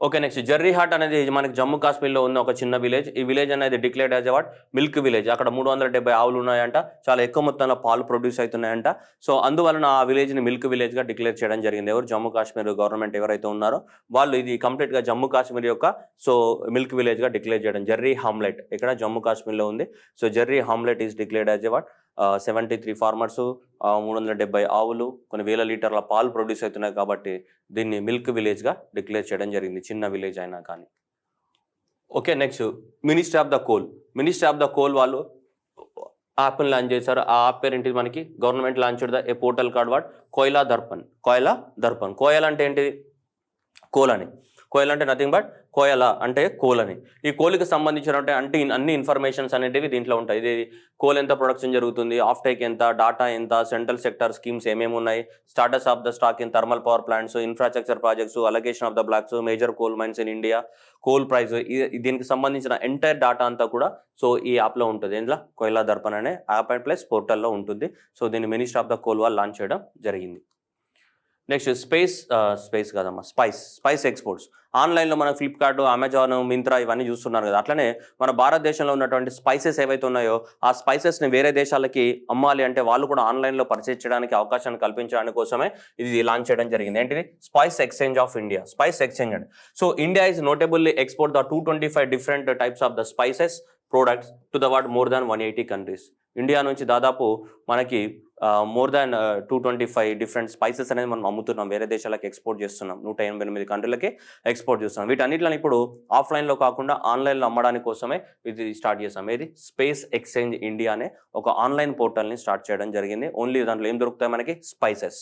ఓకే, నెక్స్ట్ జర్రీ హాట్ అనేది మనకి జమ్మూ కాశ్మీర్లో ఉన్న ఒక చిన్న విలేజ్. ఈ విలేజ్ అనేది declared as award milk village. అక్కడ 370 ఆవులు ఉన్నాయంట, చాలా ఎక్కువ మొత్తంలో పాలు ప్రొడ్యూస్ అవుతున్నాయంట. సో అందువలన ఆ విలేజ్ని మిల్క్ విలేజ్గా డిక్లేర్ చేయడం జరిగింది. ఎవరు? జమ్మూ కాశ్మీర్ గవర్నమెంట్ ఎవరైతే ఉన్నారో వాళ్ళు ఇది కంప్లీట్గా జమ్మూ కాశ్మీర్ యొక్క సో మిల్క్ విలేజ్గా డిక్లేర్ చేయడం. జర్రీ హామ్లెట్ ఇక్కడ జమ్మూ కాశ్మీర్లో ఉంది. So Jarri hamlet is declared as award. 73 farmers, 370 ఆవులు, కొన్ని వేల లీటర్ల పాలు ప్రొడ్యూస్ అవుతున్నాయి కాబట్టి దీన్ని మిల్క్ విలేజ్గా డిక్లేర్ చేయడం జరిగింది, చిన్న విలేజ్ అయినా కానీ. Okay, next ministry of the coal. Ministry of the coal వాళ్ళు యాప్ని లాంచ్ చేశారు. ఆ యాప్ పేరు ఏంటిది? మనకి government launch A portal card what కోయిలా దర్పణ్. కోయిలా దర్పణ్. కోయల్ అంటే ఏంటిది? కోల్ అని. కోయల్ అంటే నథింగ్ బట్ కోయల అంటే కోల్ అని. ఈ కోల్కి సంబంధించిన అన్ని ఇన్ఫర్మేషన్స్ అనేటివి దీంట్లో ఉంటాయి. ఇది కోల్ ఎంత ప్రొడక్షన్ జరుగుతుంది, ఆఫ్ టేక్ ఎంత, డాటా ఎంత, సెంట్రల్ సెక్టర్ స్కీమ్స్ ఏమేమి ఉన్నాయి, status of the stock in thermal power plants, infrastructure projects, allocation of the blocks, major coal mines in India, coal price, దీనికి సంబంధించిన ఎంటైర్ డాటా అంతా కూడా సో ఈ యాప్లో ఉంటుంది. ఇందులో కోయిలా దర్పణ్ అనే యాప్ అండ్ ప్లస్ పోర్టల్లో ఉంటుంది. సో దీన్ని మినిస్ట్రీ ఆఫ్ ద కోల్ వాళ్ళు లాంచ్ చేయడం జరిగింది. నెక్స్ట్ స్పేస్ కాదమ్మా, స్పైస్ ఎక్స్పోర్ట్స్. ఆన్లైన్లో మన ఫ్లిప్కార్ట్, అమెజాన్, మింత్రా ఇవన్నీ చూస్తున్నారు కదా. అట్లనే మన భారతదేశంలో ఉన్నటువంటి స్పైసెస్ ఏవైతే ఉన్నాయో ఆ స్పైసెస్ని వేరే దేశాలకి అమ్మాలి అంటే వాళ్ళు కూడా ఆన్లైన్లో పర్చేజ్ చేయడానికి అవకాశాన్ని కల్పించడానికి కోసమే ఇది లాంచ్ చేయడం జరిగింది. ఏంటిది? Spice exchange of India. Spice exchange అండి. So India is notably export the 225 different types of the spices products to the world more than 180 countries. India నుంచి దాదాపు మనకి మోర్ దాన్ 225 డిఫరెంట్ స్పైసెస్ అనేది మనం అమ్ముతున్నాం, వేరే దేశాలకు ఎక్స్పోర్ట్ చేస్తున్నాం, 188 కంట్రీలకి ఎక్స్పోర్ట్ చేస్తున్నాం. వీటన్నిటిలో ఇప్పుడు ఆఫ్లైన్లో కాకుండా ఆన్లైన్లో అమ్మడానికి కోసమే ఇది స్టార్ట్ చేస్తాం. ఏది? స్పేస్ ఎక్స్చేంజ్ ఇండియా అనే ఒక ఆన్లైన్ పోర్టల్ని స్టార్ట్ చేయడం జరిగింది. ఓన్లీ దాంట్లో ఏం దొరుకుతాయి మనకి? స్పైసెస్.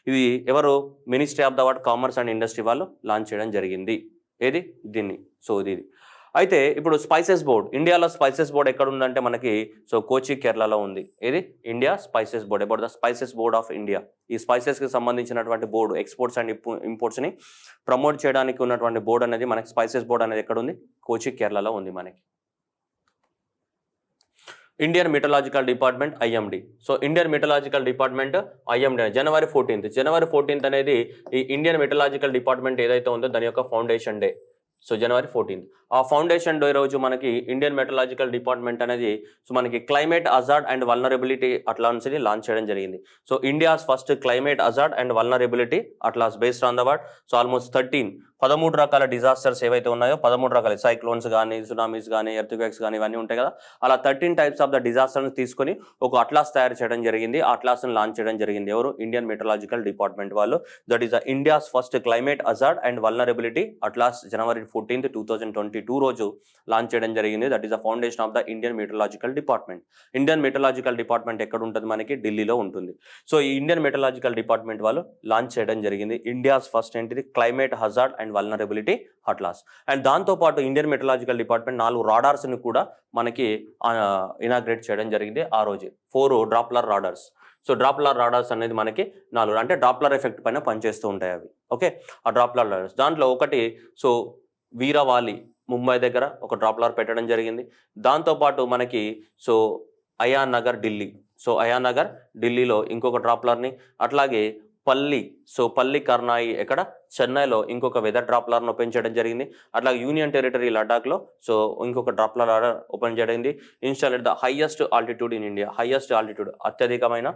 ఇది ఎవరు? Ministry of the word commerce and industry వాళ్ళు లాంచ్ చేయడం జరిగింది. ఏది? దీన్ని. సో ఇది అయితే ఇప్పుడు స్పైసెస్ బోర్డ్, ఇండియాలో స్పైసెస్ బోర్డ్ ఎక్కడ ఉందంటే మనకి సో కోచి, కేరళలో ఉంది. ఏది? India spices board. About the spices board of India. ఈ స్పైసెస్కి సంబంధించినటువంటి బోర్డు, ఎక్స్పోర్ట్స్ అండ్ ఇంపోర్ట్స్ని ప్రమోట్ చేయడానికి ఉన్నటువంటి బోర్డు అనేది మనకి స్పైసెస్ బోర్డ్ అనేది ఎక్కడ ఉంది? కోచి, కేరళలో ఉంది మనకి. Indian meteorological department IMD. So Indian meteorological department IMD జనవరి 14 అనేది ఈ ఇండియన్ మెటలాజికల్ డిపార్ట్మెంట్ ఏదైతే ఉందో దాని యొక్క ఫౌండేషన్ డే. సో జనవరి 14 ఆ ఫౌండేషన్ డే రోజు మనకి ఇండియన్ మెటలాజికల్ డిపార్ట్మెంట్ అనేది సో మనకి క్లైమేట్ అజార్డ్ అండ్ వల్నరబిలిటీ అట్లాన్స్ని లాంచ్ చేయడం జరిగింది. So India's first climate hazard and vulnerability atlas based on the word. So almost 13 రకాల డిజాస్టర్స్ ఏవైతే ఉన్నాయో 13 రకాల సైక్లోన్స్ కానీ, సునామీస్ కానీ, ఎర్త్క్వేక్స్ కానీ ఇవన్నీ ఉంటాయి కదా. అలా 13 టైప్స్ ఆఫ్ ద డిజాస్టర్ని తీసుకొని ఒక అట్లాస్ తయారు చేయడం జరిగింది. ఆ అట్లాస్ని లాంచ్ చేయడం జరిగింది. ఎవరు? ఇండియన్ మెటలాజికల్ డిపార్ట్మెంట్ వాళ్ళు. That is the India's first climate hazard and vulnerability atlas జనవరి 14, 2022 రోజు లాంచ్ చేయడం జరిగింది. That is the foundation of the Indian meteorological department. Indian meteorological department ఎక్కడ ఉంటుంది? మనకి ఢిల్లీలో ఉంటుంది. సో ఈ ఇండియన్ మెటలాజికల్ డిపార్ట్మెంట్ వాళ్ళు లాంచ్ చేయడం జరిగింది ఇండియాస్ ఫస్ట్ ఏంటిది? Climate hazard and vulnerability atlas. And దాంతోపాటు ఇండియన్ మెటలాజికల్ డిపార్ట్మెంట్ 4 రాడార్స్ని కూడా మనకి ఇనాగ్రేట్ చేయడం జరిగింది ఆ రోజు. 4 డ్రాప్లర్ రాడార్స్. సో డ్రాప్లర్ రాడార్స్ అనేది మనకి 4 అంటే డ్రాప్లర్ ఎఫెక్ట్ పైన పనిచేస్తూ ఉంటాయి అవి. ఓకే, ఆ డ్రాప్లర్ రాడార్స్ దాంట్లో ఒకటి సో వీరవాలి ముంబై దగ్గర ఒక డ్రాప్లర్ పెట్టడం జరిగింది. దాంతోపాటు మనకి so Ayanagar Delhi. So Ayanagar ఢిల్లీలో ఇంకొక డ్రాప్లర్ని, అట్లాగే పల్లి, సో పల్లి కర్నాయి ఎక్కడ చెన్నైలో ఇంకొక వెదర్ డ్రాప్లర్ను ఓపెన్ చేయడం జరిగింది. అట్లా యూనియన్ టెరిటరీ లడాఖ్లో సో ఇంకొక డ్రాప్లర్ ఓపెన్ చేయడం install the highest altitude in India. Highest altitude అత్యధికమైన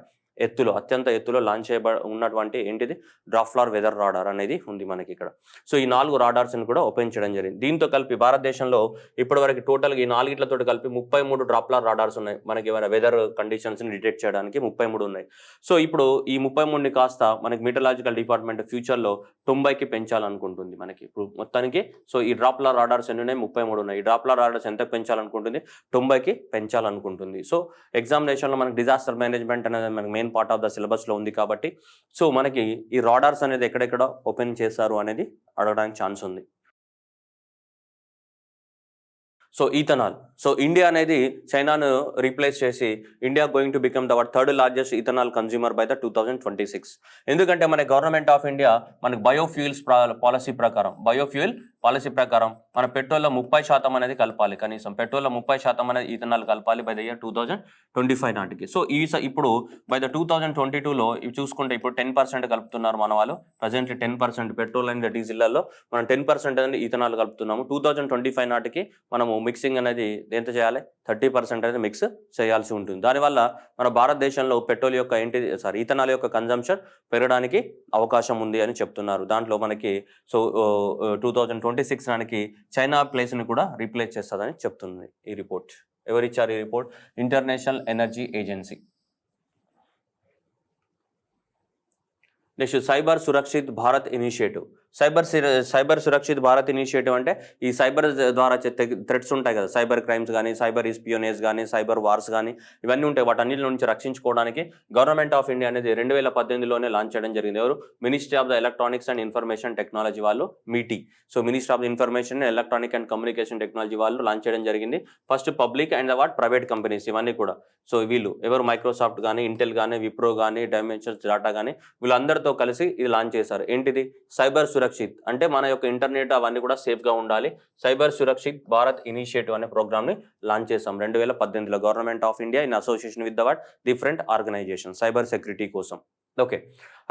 ఎత్తులో, అత్యంత ఎత్తులో లాంచ్ ఉన్నటువంటి ఏంటిది డ్రాప్లర్ వెదర్ రాడార్ అనేది ఉంది మనకి ఇక్కడ. సో ఈ 4 రాడార్స్ని కూడా ఓపెన్ చేయడం జరిగింది. దీంతో కలిపి భారతదేశంలో ఇప్పటివరకు టోటల్గా ఈ 4 కలిపి 33 డ్రాప్లర్ రాడార్స్ ఉన్నాయి మనకి వెదర్ కండిషన్స్ని డిటెక్ట్ చేయడానికి 33 ఉన్నాయి. సో ఇప్పుడు ఈ 33ని కాస్త మనకి మీటలాజికల్ డిపార్ట్మెంట్ ఫ్యూచర్లో 90కి పెంచాలనుకుంటుంది మనకి ఇప్పుడు మొత్తానికి. సో ఈ డ్రాప్లర్ రాడార్స్ ఎన్ని ఉన్నాయి? 33 ఉన్నాయి. ఈ డ్రాప్లర్ రాడార్స్ ఎంత పెంచాలనుకుంటుంది? 90కి పెంచాలనుకుంటుంది. సో ఎగ్జామినేషన్లో మనకి డిజాస్టర్ మేనేజ్మెంట్ అనేది మనకి మెయిన్ పార్ట్ ఆఫ్ ద సిలబస్లో ఉంది కాబట్టి సో మనకి ఈ రాడార్స్ అనేది ఎక్కడెక్కడ ఓపెన్ చేశారు అనేది అడగడానికి ఛాన్స్ ఉంది. సో ఈథనాల్, సో ఇండియా అనేది చైనాను రీప్లేస్ చేసి India going to become the third largest ethanol consumer by the 2026. ఎందుకంటే మన గవర్నమెంట్ ఆఫ్ ఇండియా మనకి బయోఫ్యూయల్స్ పాలసీ ప్రకారం మన పెట్రోల్లో 30% అనేది కలపాలి, కనీసం పెట్రోల్లో 30% అనేది ఈథనాల్ కలపాలి బై ద ఇయర్ 2025 నాటికి. సో ఇప్పుడు బై ద 2022లో ఇవి చూసుకుంటే ఇప్పుడు 10% కలుపుతున్నారు మన వాళ్ళు. ప్రజెంట్లీ 10% పెట్రోల్ అండ్ డీజిల్లలో మనం 10% అనేది ఈథనాల్ కలుపుతున్నాము. 2025 నాటికి మనము మిక్సింగ్ అనేది ఎంత చేయాలి? 30% అనేది మిక్స్ చేయాల్సి ఉంటుంది. దానివల్ల మన భారతదేశంలో పెట్రోల్ యొక్క ఈథనాల్ యొక్క కన్జంప్షన్ పెరగడానికి అవకాశం ఉంది అని చెప్తున్నారు. దాంట్లో మనకి సో 2026 నాటికి చైనా ప్లేస్ని కూడా రీప్లేస్ చేస్తుందని చెప్తుంది ఈ రిపోర్ట్. ఎవరిచ్చారు ఈ report? International Energy Agency. Next cyber Surakshit Bharat initiative. Cyber Surakshit Bharat initiative అంటే ఈ సైబర్ ద్వారా థ్రెట్స్ ఉంటాయి కదా, సైబర్ క్రైమ్స్ కానీ, సైబర్ ఎస్పియోనేజ్ కానీ, సైబర్ వార్స్ కానీ ఇవన్నీ ఉంటాయి. వాటన్నిటి నుంచి రక్షించుకోవడానికి గవర్నమెంట్ ఆఫ్ ఇండియా అనేది 2018లోనే లాంచ్ చేయడం జరిగింది. ఎవరు? Ministry of the electronics and information technology వాళ్ళు, MeitY. So ministry of the information electronic and communication technology వాళ్ళు లాంచ్ చేయడం జరిగింది. First public and private companies ఇవన్నీ కూడా. సో వీళ్ళు ఎవరు? మైక్రోసాఫ్ట్ కానీ, ఇంటెల్ కానీ, విప్రో కానీ, డైమెన్షన్స్ డాటా కానీ వీళ్ళందరితో కలిసి ఇది లాంచ్ చేశారు. ఏంటిది? సైబర్ సురక్షిత్ అంటే మన యొక్క ఇంటర్నెట్ అవన్నీ కూడా సేఫ్గా ఉండాలి. సైబర్ సురక్షిత్ భారత్ ఇనిషియేటివ్ అనే ప్రోగ్రామ్ని లాంచ్ చేసాం 2018లో government of India in association with the different organisation cyber security కోసం. ఓకే,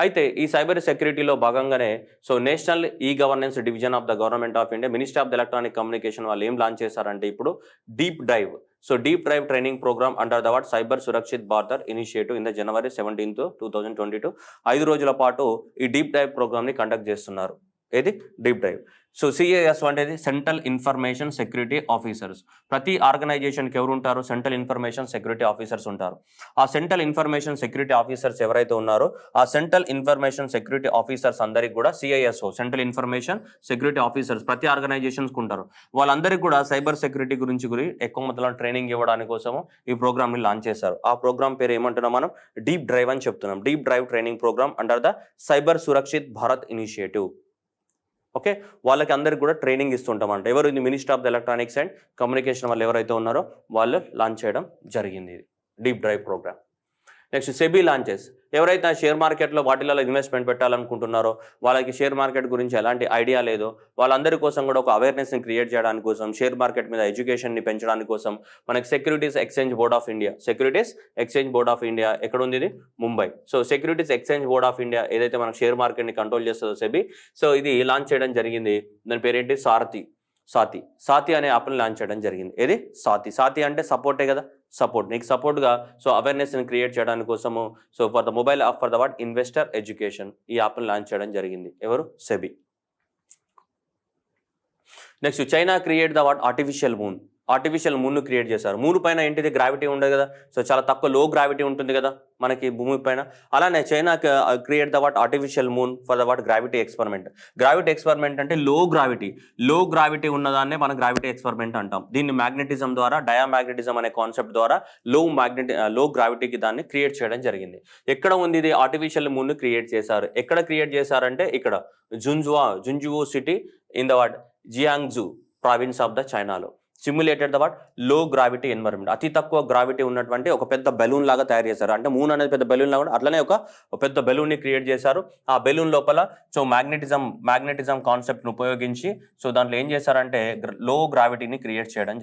అయితే ఈ సైబర్ సెక్యూరిటీలో భాగంగానే so national e governance division of the government of India, ministry of the electronic communication వాళ్ళు ఏం లాంచ్ చేశారంటే ఇప్పుడు deep drive. So deep drive training programme under the cyber Surakshit Bharat initiative in the January 17, 2022 5 రోజుల పాటు ఈ deep drive ప్రోగ్రామ్ని conduct చేస్తున్నారు. ఏది? Deep drive. సో సిఐఎస్ అనేది సెంట్రల్ ఇన్ఫర్మేషన్ సెక్యూరిటీ ఆఫీసర్స్. ప్రతి ఆర్గనైజేషన్కి ఎవరు ఉంటారు? సెంట్రల్ ఇన్ఫర్మేషన్ సెక్యూరిటీ ఆఫీసర్స్ ఉంటారు. ఆ సెంట్రల్ ఇన్ఫర్మేషన్ సెక్యూరిటీ ఆఫీసర్స్ ఎవరైతే ఉన్నారో ఆ సెంట్రల్ ఇన్ఫర్మేషన్ సెక్యూరిటీ ఆఫీసర్స్ అందరికి కూడా CISO central information security officers ప్రతి ఆర్గనైజేషన్స్కి ఉంటారు. వాళ్ళందరికీ కూడా సైబర్ సెక్యూరిటీ గురించి ఎక్కువ మొత్తంలో ట్రైనింగ్ ఇవ్వడానికి కోసము ఈ ప్రోగ్రామ్ని లాంచ్ చేశారు. ఆ ప్రోగ్రామ్ పేరు ఏమంటున్నాం మనం? డీప్ డ్రైవ్ అని చెప్తున్నాం. Deep drive training programme under the cyber Surakshit Bharat initiative. Okay, వాళ్ళకి అందరికి కూడా ట్రైనింగ్ ఇస్తుంటామంట. ఎవరు? ఇది ministry of the electronics and communication వాళ్ళు ఎవరైతే ఉన్నారో వాళ్ళు లాంచ్ చేయడం జరిగింది ఇది deep drive programme. Next SEBI launches. ఎవరైతే షేర్ మార్కెట్లో వాటిలలో ఇన్వెస్ట్మెంట్ పెట్టాలనుకుంటున్నారో వాళ్ళకి షేర్ మార్కెట్ గురించి ఎలాంటి ఐడియా లేదో వాళ్ళందరి కోసం కూడా ఒక అవేర్నెస్ని క్రియేట్ చేయడానికి కోసం, షేర్ మార్కెట్ మీద ఎడ్యుకేషన్ని పెంచడానికి కోసం మనకి securities exchange board of India ఎక్కడ ఉంది? ఇది Mumbai. So securities exchange board of India ఏదైతే మనకు షేర్ మార్కెట్ని కంట్రోల్ చేస్తుందో సెబీ, సో ఇది లాంచ్ చేయడం జరిగింది. దాని పేరేంటి? సాతి అనే యాప్ని లాంచ్ చేయడం జరిగింది. ఏది? సాతి అంటే సపోర్టే కదా, సపోర్ట్ నీకు సపోర్ట్గా సో అవేర్నెస్ని క్రియేట్ చేయడానికి కోసము so for the mobile app for the investor education ఈ యాప్ని లాంచ్ చేయడం జరిగింది. ఎవరు? SEBI. Next China create the artificial మూన్ను క్రియేట్ చేశారు. మూన్ పైన ఏంటిది? గ్రావిటీ ఉండదు కదా, సో చాలా తక్కువ లో గ్రావిటీ ఉంటుంది కదా మనకి భూమి పైన. అలానే China create the artificial moon for the gravity experiment అంటే లో గ్రావిటీ ఉన్నదాన్నే మనం గ్రావిటీ ఎక్స్పెరిమెంట్ అంటాం. దీన్ని మ్యాగ్నెటిజం ద్వారా, డయామాగ్నెటిజం అనే కాన్సెప్ట్ ద్వారా లో గ్రావిటీకి దాన్ని క్రియేట్ చేయడం జరిగింది. ఎక్కడ ఉంది ఇది? ఆర్టిఫిషియల్ మూన్ క్రియేట్ చేశారు. ఎక్కడ క్రియేట్ చేశారంటే ఇక్కడ జుంజువో city in the Jiangsu province of the చైనాలో simulated the low gravity environment. అతి తక్కువ గ్రావిటీ ఉన్నటువంటి ఒక పెద్ద బెలూన్ లాగా తయారు చేశారు. అంటే మూన్ అనేది పెద్ద బెలూన్ లాగా అట్లనే ఒక పెద్ద బెలూన్ని క్రియేట్ చేశారు. ఆ బెలూన్ లోపల సో మ్యాగ్నెటిజం కాన్సెప్ట్ను ఉపయోగించి సో దాంట్లో ఏం చేశారంటే లో గ్రావిటీని క్రియేట్ చేయడం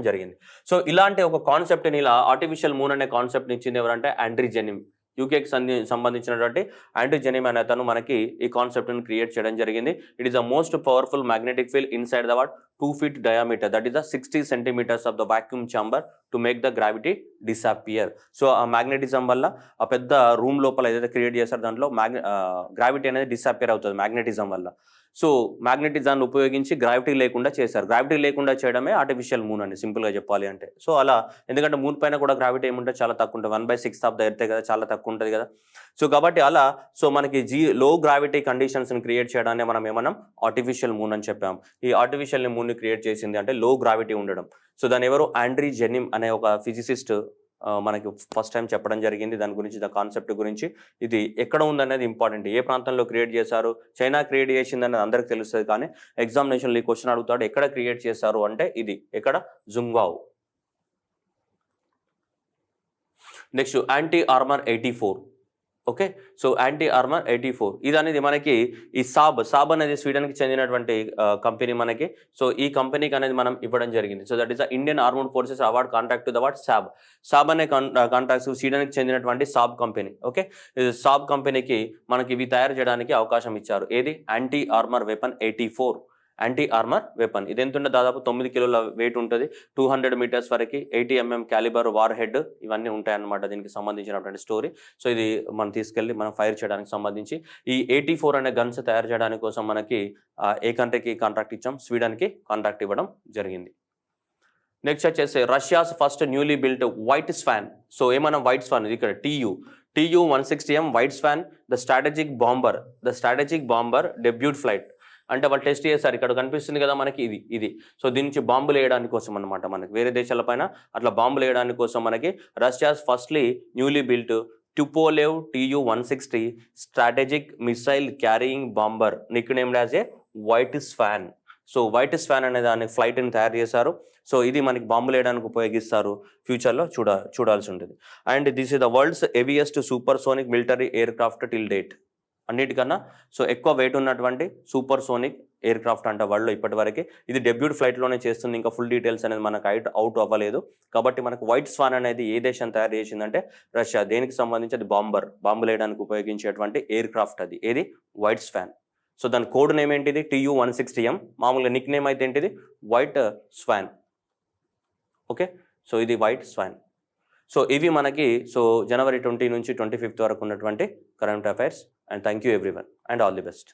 జరిగింది. సో ఇలాంటి ఒక కాన్సెప్ట్ని ఇలా ఆర్టిఫిషియల్ మూన్ అనే కాన్సెప్ట్ని ఇచ్చింది ఎవరంటే ఆండ్రీ జెనిమ్. యూకేకి సంబంధించినటువంటి ఆండ్రూ జెనిమ్ అనే అతను మనకి ఈ కాన్సెప్ట్ని క్రియేట్ చేయడం జరిగింది. It is the most powerful magnetic field inside the what 2 feet diameter, that is the 60 centimeters of the vacuum chamber to make the gravity disappear. So ఆ మ్యాగ్నెటిజం వల్ల ఆ పెద్ద రూమ్ లోపల ఏదైతే క్రియేట్ చేస్తారో దాంట్లో గ్రావిటీ అనేది డిసాపియర్ అవుతుంది మ్యాగ్నెటిజం వల్ల. సో మ్యాగ్నెటిజాన్ని ఉపయోగించి గ్రావిటీ లేకుండా చేశారు. గ్రావిటీ లేకుండా చేయడమే ఆర్టిఫిషియల్ మూన్ అండి సింపుల్గా చెప్పాలి అంటే. సో అలా ఎందుకంటే మూన్ పైన కూడా గ్రావిటీ ఏముంటే చాలా తక్కువ ఉంటుంది, 1/6 ఆఫ్ ద ఎర్తే కదా, చాలా తక్కువ ఉంటుంది కదా. సో కాబట్టి అలా సో మనకి లో గ్రావిటీ కండిషన్స్ని క్రియేట్ చేయడాన్ని మనం ఏమన్నాం, ఆర్టిఫిషియల్ మూన్ అని చెప్పాం. ఈ ఆర్టిఫిషియల్ మూన్ని క్రియేట్ చేసింది అంటే లో గ్రావిటీ ఉండడం. సో దాని ఎవరు ఆండ్రూ జెనిమ్ అనే ఒక ఫిజిసిస్ట్ మనకి ఫస్ట్ టైం చెప్పడం జరిగింది దాని గురించి, ద కాన్సెప్ట్ గురించి. ఇది ఎక్కడ ఉందనేది ఇంపార్టెంట్, ఏ ప్రాంతంలో క్రియేట్ చేశారు, చైనా క్రియేట్ చేసింది అనేది అందరికి తెలుస్తుంది, కానీ ఎగ్జామినేషన్లో ఈ క్వశ్చన్ అడుగుతాడు ఎక్కడ క్రియేట్ చేశారు అంటే ఇది ఎక్కడ, జుంగ్వావ్. Next anti armour 84. Okay, so anti armour 84 ఇది అనేది మనకి ఈ సాబ్ అనేది స్వీడన్కి చెందినటువంటి కంపెనీ మనకి. సో ఈ కంపెనీకి అనేది మనం ఇవ్వడం జరిగింది. So that is the Indian armoured forces award contract to the what Saab అనే కాంట్రాక్ట్స్ స్వీడన్కి చెందినటువంటి సాబ్ కంపెనీ. ఓకే, సాబ్ కంపెనీకి మనకి ఇవి తయారు చేయడానికి అవకాశం ఇచ్చారు. ఏది, anti armour weapon 84, anti armour weapon. ఇది ఎంత ఉంటుంది, దాదాపు 9 కిలోల వెయిట్ ఉంటుంది, 200 meters వరకు, 80 mm క్యాలిబర్ వార్ హెడ్, ఇవన్నీ ఉంటాయన్నమాట దీనికి సంబంధించినటువంటి స్టోరీ. సో ఇది మనం తీసుకెళ్ళి మనం ఫైర్ చేయడానికి సంబంధించి ఈ 84 అనే గన్స్ తయారు చేయడానికి కోసం మనకి ఏ కంట్రీకి కాంట్రాక్ట్ ఇచ్చాం, స్వీడన్కి కాంట్రాక్ట్ ఇవ్వడం జరిగింది. నెక్స్ట్ వచ్చేసి Russia's first newly built white swan. So ఏమన్నా వైట్ స్వాన్, ఇది ఇక్కడ TU-160M white swan, the strategic bomber debut flight. అంటే వాళ్ళు టెస్ట్ చేశారు, ఇక్కడ కనిపిస్తుంది కదా మనకి ఇది. సో దీని నుంచి బాంబులు వేయడానికి కోసం అనమాట, మనకి వేరే దేశాల పైన అట్లా బాంబులు వేయడానికి కోసం మనకి Russia's firstly newly built Tupolev TU-160 strategic missile carrying bomber nicknamed as a white swan. So white swan అనే దాని ఫ్లైట్ని తయారు చేశారు. సో ఇది మనకి బాంబులు వేయడానికి ఉపయోగిస్తారు, ఫ్యూచర్లో చూడాల్సి ఉంటుంది. And this is the world's heaviest super sonic military air craft till date. అన్నిటికన్నా సో ఎక్కువ వెయిట్ ఉన్నటువంటి సూపర్ సోనిక్ ఎయిర్ క్రాఫ్ట్ అంట వరల్డ్లో ఇప్పటి వరకు. ఇది డెబ్యూట్ ఫ్లైట్లోనే చేస్తుంది, ఇంకా ఫుల్ డీటెయిల్స్ అనేది మనకు అవుట్ అవ్వలేదు. కాబట్టి మనకు వైట్ స్వాన్ అనేది ఏ దేశం తయారు చేసిందంటే రష్యా. దేనికి సంబంధించి అది బాంబులు వేయడానికి ఉపయోగించేటువంటి ఎయిర్ క్రాఫ్ట్ అది, ఏది, వైట్ స్వాన్. సో దాని కోడ్ నేమ్ ఏంటిది, TU-160M. మామూలుగా నిక్ నేమ్ అయితే ఏంటిది, వైట్ స్వాన్. ఓకే, సో ఇది వైట్ స్వాన్. సో ఇవి మనకి సో January 20 నుంచి 25 వరకు ఉన్నటువంటి current affairs. And thank you everyone and all the best.